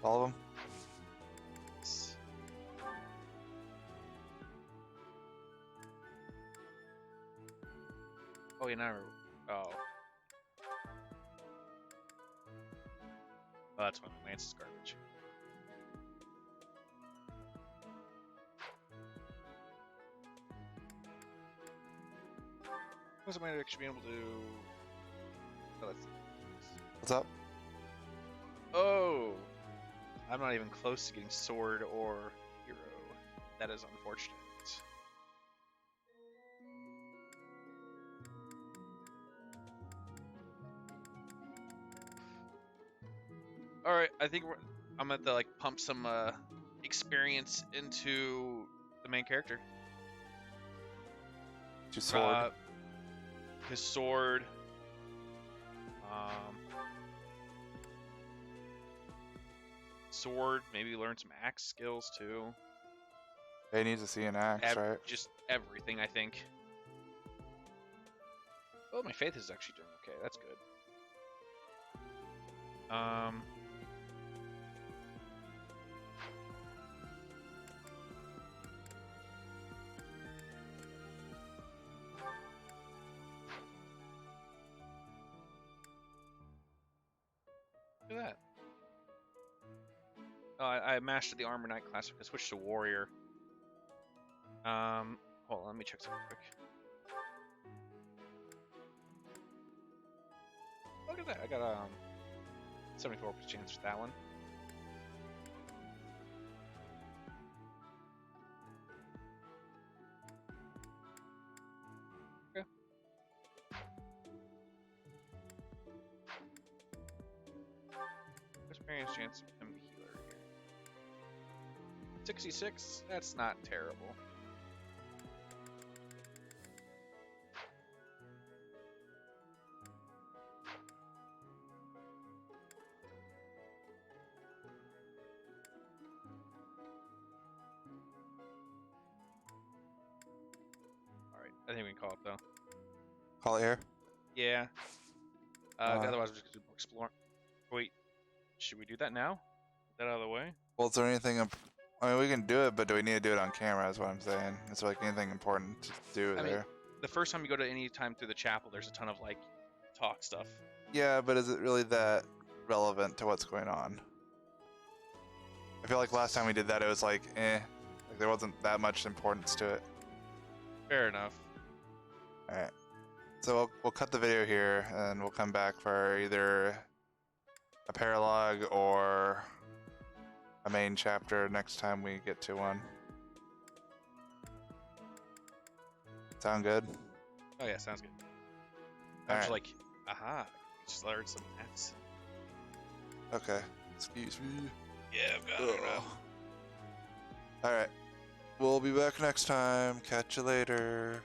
Speaker 1: All of them?
Speaker 2: Oh, yeah, now I remember. Oh. Oh, that's when Lance is garbage. What's the man actually be able to... Oh, let's see.
Speaker 1: What's up?
Speaker 2: Oh! I'm not even close to getting sword or hero. That is unfortunate. Alright, I think I'm gonna have to like pump some experience into the main character.
Speaker 1: Your sword.
Speaker 2: His sword. Sword, maybe learn some axe skills too.
Speaker 1: He needs to see an axe, right?
Speaker 2: Just everything, I think. Oh, my faith is actually doing okay. That's good. Look at that. Oh, I mastered the Armor Knight class. I can switch to Warrior. Hold on, let me check something quick. Look at that, I got 74% chance for that one. Okay. Experience chance to become a healer here. 66, that's not terrible. I think we can call it though.
Speaker 1: Call it here.
Speaker 2: Yeah. Otherwise, we're just gonna do explore. Wait, should we do that now? Get that out of the way?
Speaker 1: Well, is there anything? I mean, we can do it, but do we need to do it on camera? Is what I'm saying. Is there like anything important to do
Speaker 2: I
Speaker 1: there?
Speaker 2: mean, the first time you go to any time through the chapel, there's a ton of like talk stuff.
Speaker 1: Yeah, but is it really that relevant to what's going on? I feel like last time we did that, it was like, like there wasn't that much importance to it.
Speaker 2: Fair enough.
Speaker 1: All right. So we'll cut the video here, and we'll come back for either a paralogue or a main chapter next time we get to one. Sound good?
Speaker 2: Oh yeah, sounds good.
Speaker 1: All
Speaker 2: I'm just
Speaker 1: right.
Speaker 2: like, aha, just learned some maths.
Speaker 1: Okay. Excuse me.
Speaker 2: Yeah, I've got it now.
Speaker 1: All right. We'll be back next time. Catch you later.